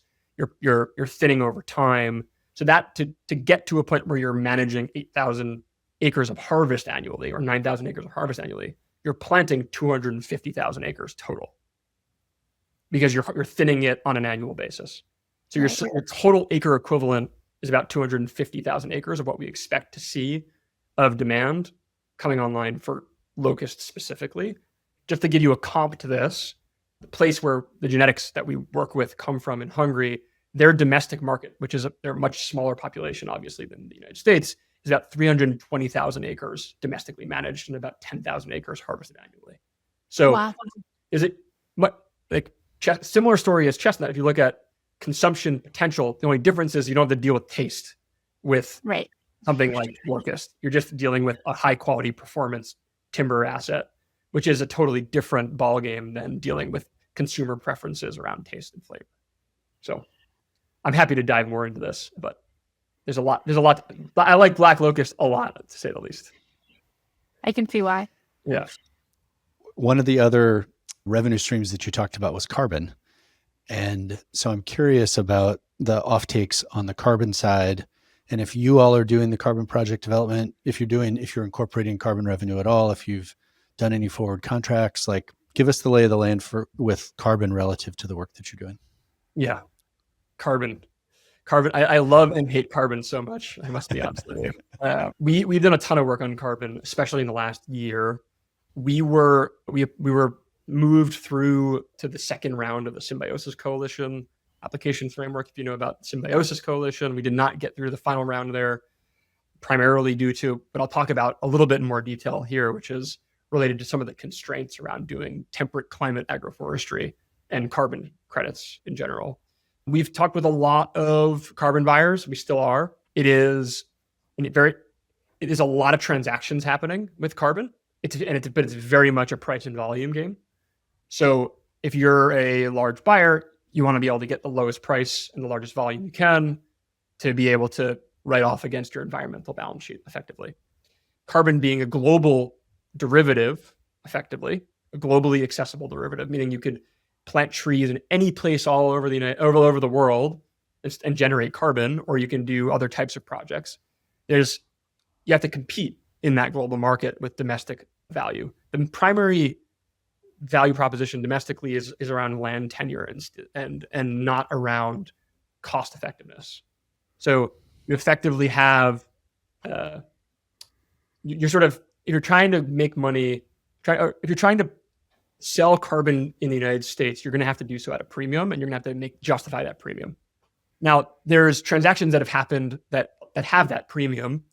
You're thinning over time. So that to get to a point where you're managing 8,000 acres of harvest annually, or 9,000 acres of harvest annually, you're planting 250,000 acres total, because you're thinning it on an annual basis. So your total acre equivalent is about 250,000 acres of what we expect to see of demand coming online for locust specifically. Just to give you a comp to this, the place where the genetics that we work with come from in Hungary, their domestic market, which is they're a much smaller population, obviously, than the United States, is about 320,000 acres domestically managed and about 10,000 acres harvested annually. So is it like similar story as chestnut? If you look at consumption potential, the only difference is you don't have to deal with taste with something like locust. You're just dealing with a high quality performance timber asset, which is a totally different ballgame than dealing with consumer preferences around taste and flavor. So I'm happy to dive more into this, but there's a lot. I like black locust a lot, to say the least. I can see why. Yeah. One of the other revenue streams that you talked about was carbon. And so I'm curious about the offtakes on the carbon side And if you all are doing the carbon project development, if you're incorporating carbon revenue at all, if you've done any forward contracts, like give us the lay of the land with carbon relative to the work that you're doing. Yeah. Carbon. I love and hate carbon so much. I must be honest with you. We've done a ton of work on carbon, especially in the last year. We were moved through to the second round of the Symbiosis Coalition application framework. If you know about Symbiosis Coalition, we did not get through the final round there, primarily due to, but I'll talk about a little bit in more detail here, which is related to some of the constraints around doing temperate climate agroforestry and carbon credits in general. We've talked with a lot of carbon buyers. We still are. It is a lot of transactions happening with carbon. But it's very much a price and volume game. So if you're a large buyer, you want to be able to get the lowest price and the largest volume you can to be able to write off against your environmental balance sheet effectively. Carbon being a global derivative, effectively, a globally accessible derivative, meaning you could plant trees in any place all over the world and generate carbon, or you can do other types of projects. You have to compete in that global market with domestic value. The primary value proposition domestically is around land tenure and not around cost effectiveness. So you effectively have you're sort of, if you're trying to make money, if you're trying to sell carbon in the United States, you're going to have to do so at a premium, and you're going to have to justify that premium. Now, there's transactions that have happened that have that premium,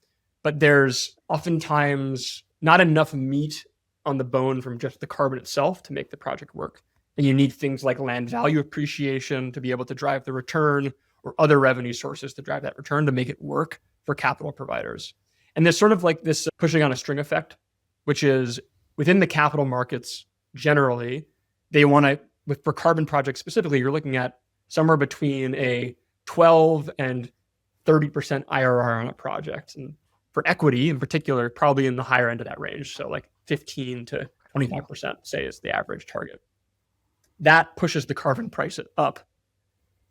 but there's oftentimes not enough meat on the bone from just the carbon itself to make the project work. And you need things like land value appreciation to be able to drive the return, or other revenue sources to drive that return to make it work for capital providers. And there's sort of like this pushing on a string effect, which is within the capital markets generally, they want to, for carbon projects specifically, you're looking at somewhere between a 12 and 30% IRR on a project. And for equity in particular, probably in the higher end of that range. So like 15 to 25%, say, is the average target. That pushes the carbon price up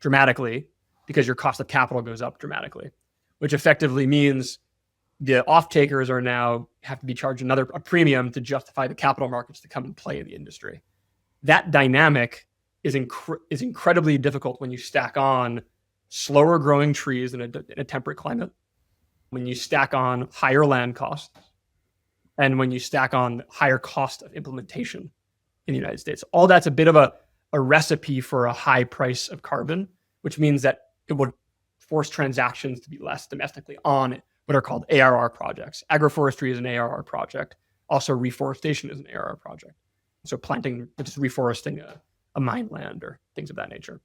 dramatically because your cost of capital goes up dramatically, which effectively means the off-takers have to be charged a premium to justify the capital markets to come and play in the industry. That dynamic is incredibly difficult when you stack on slower growing trees in a temperate climate, when you stack on higher land costs, and when you stack on higher cost of implementation in the United States. All that's a bit of a recipe for a high price of carbon, which means that it would force transactions to be less domestically on what are called ARR projects. Agroforestry is an ARR project. Also, reforestation is an ARR project. So planting, just reforesting a mine land or things of that nature.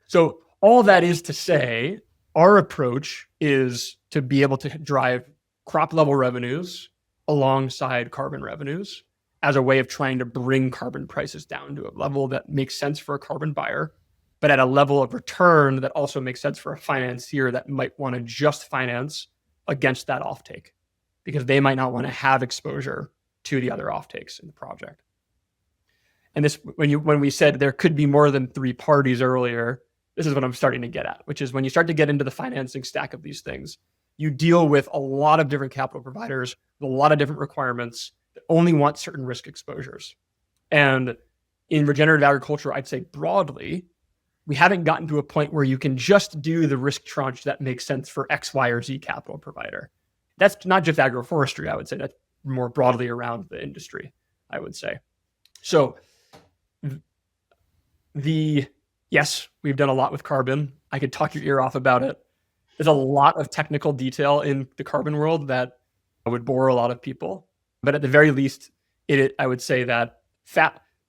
So all that is to say, our approach is to be able to drive crop level revenues alongside carbon revenues as a way of trying to bring carbon prices down to a level that makes sense for a carbon buyer, but at a level of return that also makes sense for a financier that might want to just finance against that offtake, because they might not want to have exposure to the other offtakes in the project. And this, when we said there could be more than three parties earlier, this is what I'm starting to get at, which is when you start to get into the financing stack of these things, you deal with a lot of different capital providers with a lot of different requirements that only want certain risk exposures. And in regenerative agriculture, I'd say broadly, we haven't gotten to a point where you can just do the risk tranche that makes sense for X, Y, or Z capital provider. That's not just agroforestry, I would say. That's more broadly around the industry, I would say. So yes, we've done a lot with carbon. I could talk your ear off about it. There's a lot of technical detail in the carbon world that would bore a lot of people. But at the very least, I would say that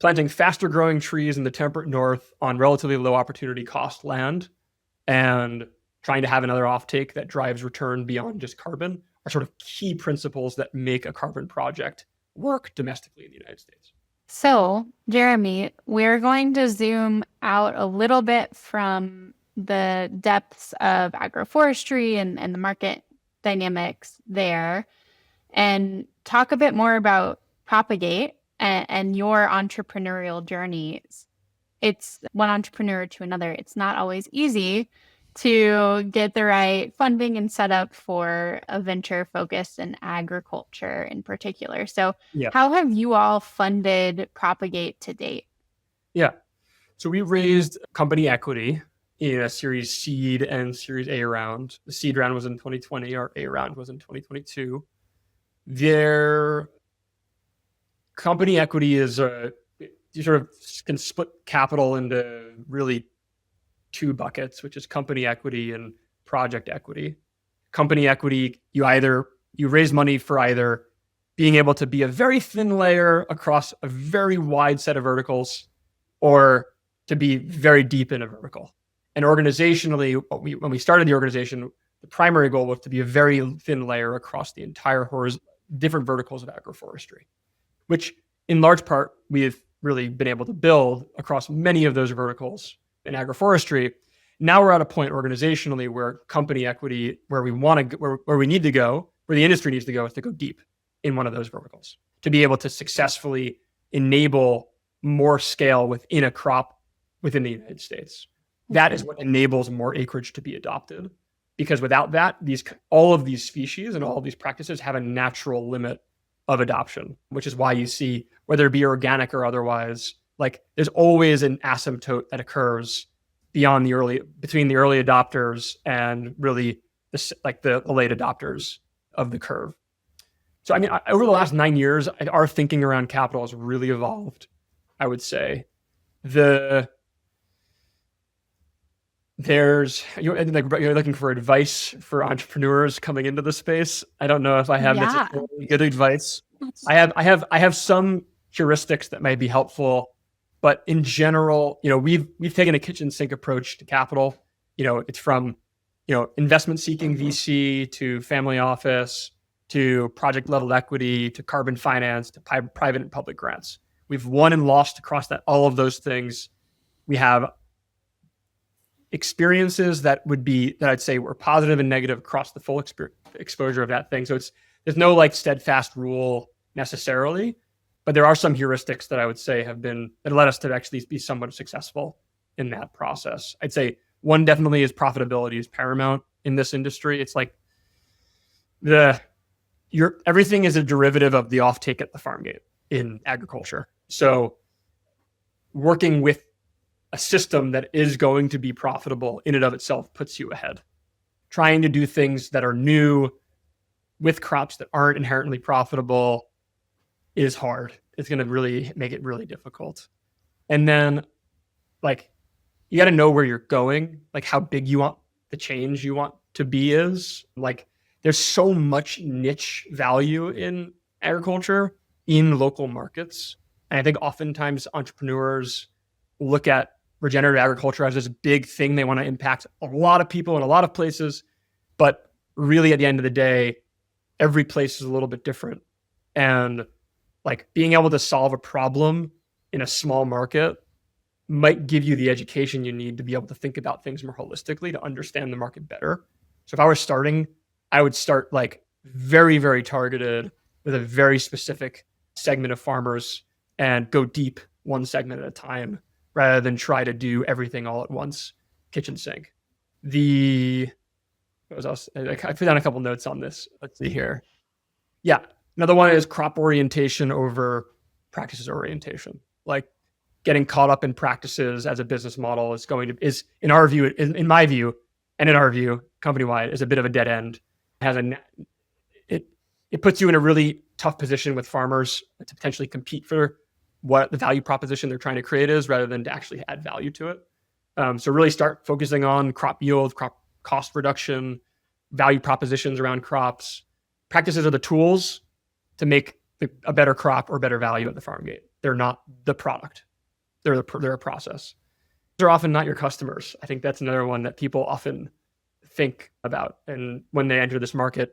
planting faster growing trees in the temperate north on relatively low opportunity cost land and trying to have another offtake that drives return beyond just carbon are sort of key principles that make a carbon project work domestically in the United States. So, Jeremy, we're going to zoom out a little bit from the depths of agroforestry and the market dynamics there and talk a bit more about Propagate and your entrepreneurial journeys. It's one entrepreneur to another. It's not always easy to get the right funding and setup for a venture focused in agriculture in particular. So Yeah. how have you all funded Propagate to date? Yeah. So we raised company equity in a Series Seed and Series A round. The seed round was in 2020. Our A round was in 2022. Their company equity is you sort of can split capital into really two buckets, which is company equity and project equity. Company equity, you raise money for either being able to be a very thin layer across a very wide set of verticals, or to be very deep in a vertical. And organizationally, when we started the organization, the primary goal was to be a very thin layer across the entire different verticals of agroforestry, which in large part we have really been able to build across many of those verticals in agroforestry. Now we're at a point organizationally where company equity, where we want to, where we need to go, where the industry needs to go, is to go deep in one of those verticals to be able to successfully enable more scale within a crop within the United States. That is what enables more acreage to be adopted. Because without that, all of these species and all of these practices have a natural limit of adoption, which is why you see, whether it be organic or otherwise, like there's always an asymptote that occurs between the early adopters and really the late adopters of the curve. So I mean, over the last 9 years, our thinking around capital has really evolved. I would say you're looking for advice for entrepreneurs coming into the space. I don't know if I have necessarily good advice. I have some heuristics that might be helpful, but in general, we've taken a kitchen sink approach to capital. It's from investment seeking VC to family office to project level equity to carbon finance to private and public grants. We've won and lost across all of those things. We have experiences that I'd say were positive and negative across the full exposure of that thing. So there's no like steadfast rule necessarily, but there are some heuristics that I would say that led us to actually be somewhat successful in that process. I'd say one definitely is profitability is paramount in this industry. It's like everything is a derivative of the offtake at the farm gate in agriculture. So working with a system that is going to be profitable in and of itself puts you ahead. Trying to do things that are new with crops that aren't inherently profitable is hard. It's going to really make it really difficult. And then you got to know where you're going, like how big you want the change you want to be is. Like there's so much niche value in agriculture in local markets. And I think oftentimes entrepreneurs look at regenerative agriculture as this big thing they want to impact a lot of people in a lot of places. But really at the end of the day, every place is a little bit different. And like being able to solve a problem in a small market might give you the education you need to be able to think about things more holistically to understand the market better. So if I were starting, I would start like very, very targeted with a very specific segment of farmers and go deep one segment at a time rather than try to do everything all at once, kitchen sink. What was else? I put down a couple notes on this. Let's see here. Yeah. Another one is crop orientation over practices orientation. Like getting caught up in practices as a business model is in our view, in my view, and in our view, company-wide, is a bit of a dead end. It puts you in a really tough position with farmers to potentially compete for what the value proposition they're trying to create is, rather than to actually add value to it. So really start focusing on crop yield, crop cost reduction, value propositions around crops. Practices are the tools to make a better crop or better value at the farm gate. They're not the product. They're a process. They're often not your customers. I think that's another one that people often think about. And when they enter this market,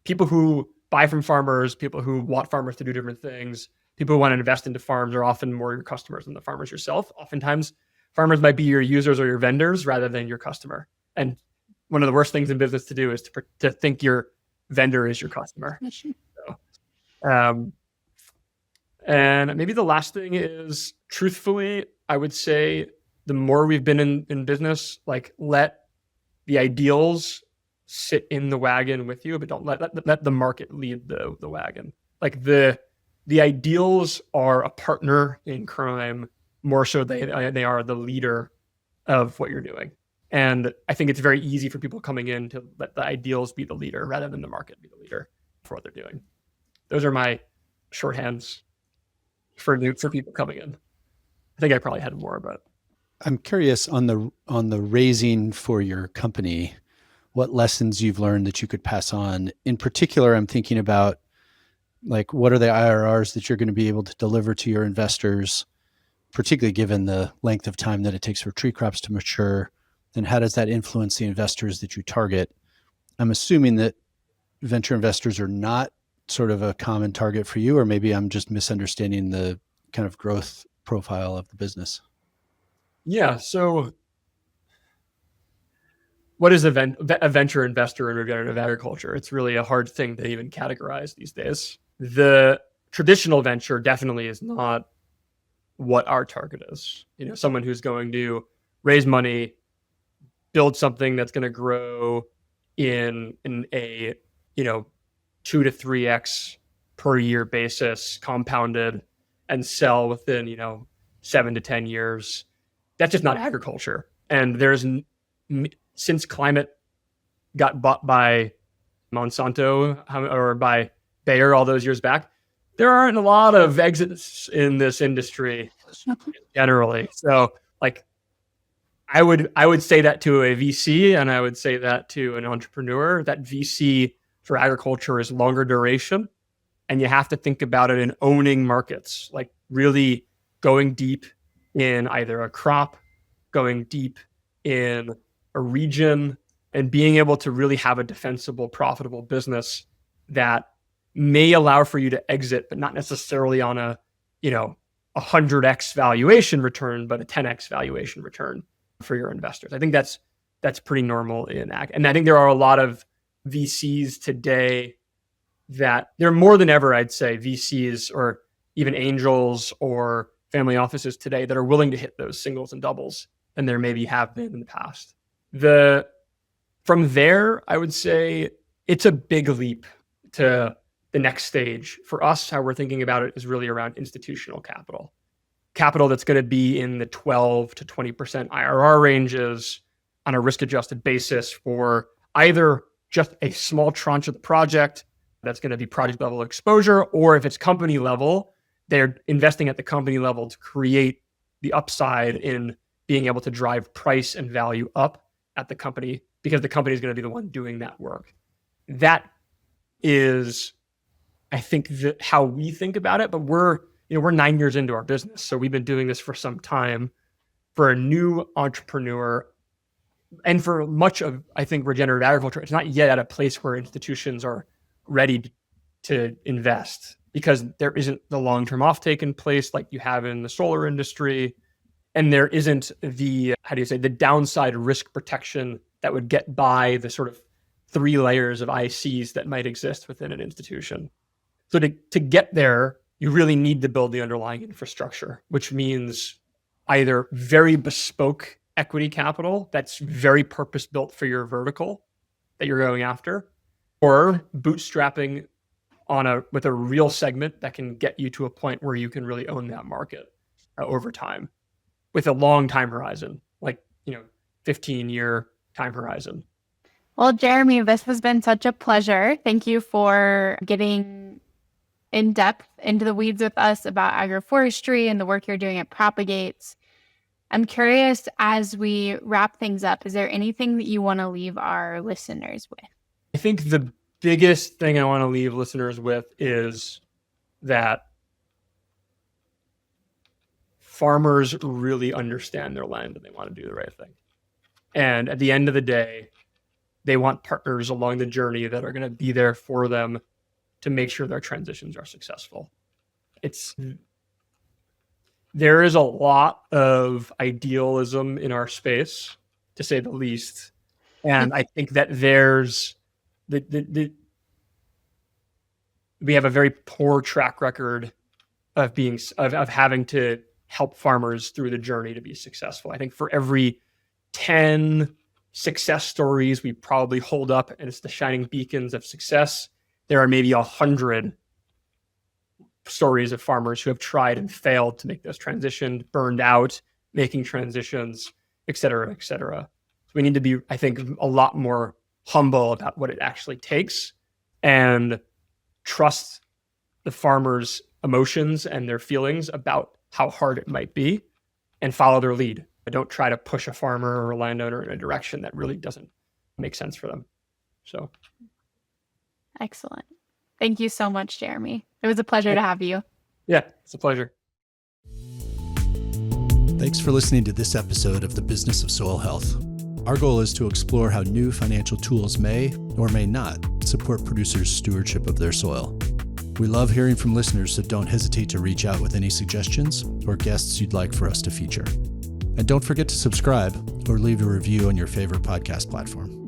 people who buy from farmers, people who want farmers to do different things, people who want to invest into farms are often more your customers than the farmers yourself. Oftentimes, farmers might be your users or your vendors rather than your customer. And one of the worst things in business to do is to think your vendor is your customer. So, and maybe the last thing is, truthfully, I would say the more we've been in business, like let the ideals sit in the wagon with you, but don't let the market lead the wagon. Like the ideals are a partner in crime more so they are the leader of what you're doing. And I think it's very easy for people coming in to let the ideals be the leader rather than the market be the leader for what they're doing. Those are my shorthands for people coming in. I think I probably had more, but I'm curious on the raising for your company, what lessons you've learned that you could pass on. In particular, I'm thinking about like what are the IRRs that you're going to be able to deliver to your investors, particularly given the length of time that it takes for tree crops to mature, and how does that influence the investors that you target? I'm assuming that venture investors are not sort of a common target for you, or maybe I'm just misunderstanding the kind of growth profile of the business. Yeah. So what is a venture investor in regenerative agriculture? It's really a hard thing to even categorize these days. The traditional venture definitely is not what our target is. Someone who's going to raise money, build something that's going to grow in a 2 to 3x per year basis, compounded, and sell within 7 to 10 years. That's just not agriculture. And since climate got bought by Monsanto or by Bayer all those years back, there aren't a lot of exits in this industry generally. So like I would say that to a VC, and I would say that to an entrepreneur, that VC for agriculture is longer duration. And you have to think about it in owning markets, like really going deep in either a crop, going deep in a region, and being able to really have a defensible, profitable business that may allow for you to exit, but not necessarily on a 100x valuation return, but a 10x valuation return for your investors. I think that's pretty normal in ag. And I think there are a lot of VCs today that they're more than ever, I'd say, VCs or even angels or family offices today that are willing to hit those singles and doubles than there maybe have been in the past. From there, I would say it's a big leap to the next stage. For us, how we're thinking about it is really around institutional capital. Capital that's going to be in the 12 to 20% IRR ranges on a risk-adjusted basis for either just a small tranche of the project that's going to be project level exposure, or if it's company level, they're investing at the company level to create the upside in being able to drive price and value up at the company because the company is going to be the one doing that work. That is, I think, how we think about it. But we're 9 years into our business, so we've been doing this for some time. For a new entrepreneur, and for much of, I think, regenerative agriculture, it's not yet at a place where institutions are ready to invest because there isn't the long-term offtake in place like you have in the solar industry. And there isn't the downside risk protection that would get by the sort of 3 layers of ICs that might exist within an institution. So to get there, you really need to build the underlying infrastructure, which means either very bespoke equity capital that's very purpose-built for your vertical that you're going after, or bootstrapping with a real segment that can get you to a point where you can really own that market over time with a long time horizon, like 15-year time horizon. Well, Jeremy, this has been such a pleasure. Thank you for getting in depth into the weeds with us about agroforestry and the work you're doing at Propagate. I'm curious, as we wrap things up, is there anything that you want to leave our listeners with? I think the biggest thing I want to leave listeners with is that farmers really understand their land and they want to do the right thing. And at the end of the day, they want partners along the journey that are going to be there for them to make sure their transitions are successful. There is a lot of idealism in our space, to say the least. And I think that there's we have a very poor track record of having to help farmers through the journey to be successful. I think for every 10 success stories we probably hold up as the shining beacons of success, there are maybe 100 stories of farmers who have tried and failed to make those transitions, burned out, making transitions, et cetera, et cetera. So we need to be, I think, a lot more humble about what it actually takes and trust the farmers' emotions and their feelings about how hard it might be and follow their lead. But don't try to push a farmer or a landowner in a direction that really doesn't make sense for them. So. Excellent. Thank you so much, Jeremy. It was a pleasure to have you. Yeah, it's a pleasure. Thanks for listening to this episode of The Business of Soil Health. Our goal is to explore how new financial tools may or may not support producers' stewardship of their soil. We love hearing from listeners, so don't hesitate to reach out with any suggestions or guests you'd like for us to feature. And don't forget to subscribe or leave a review on your favorite podcast platform.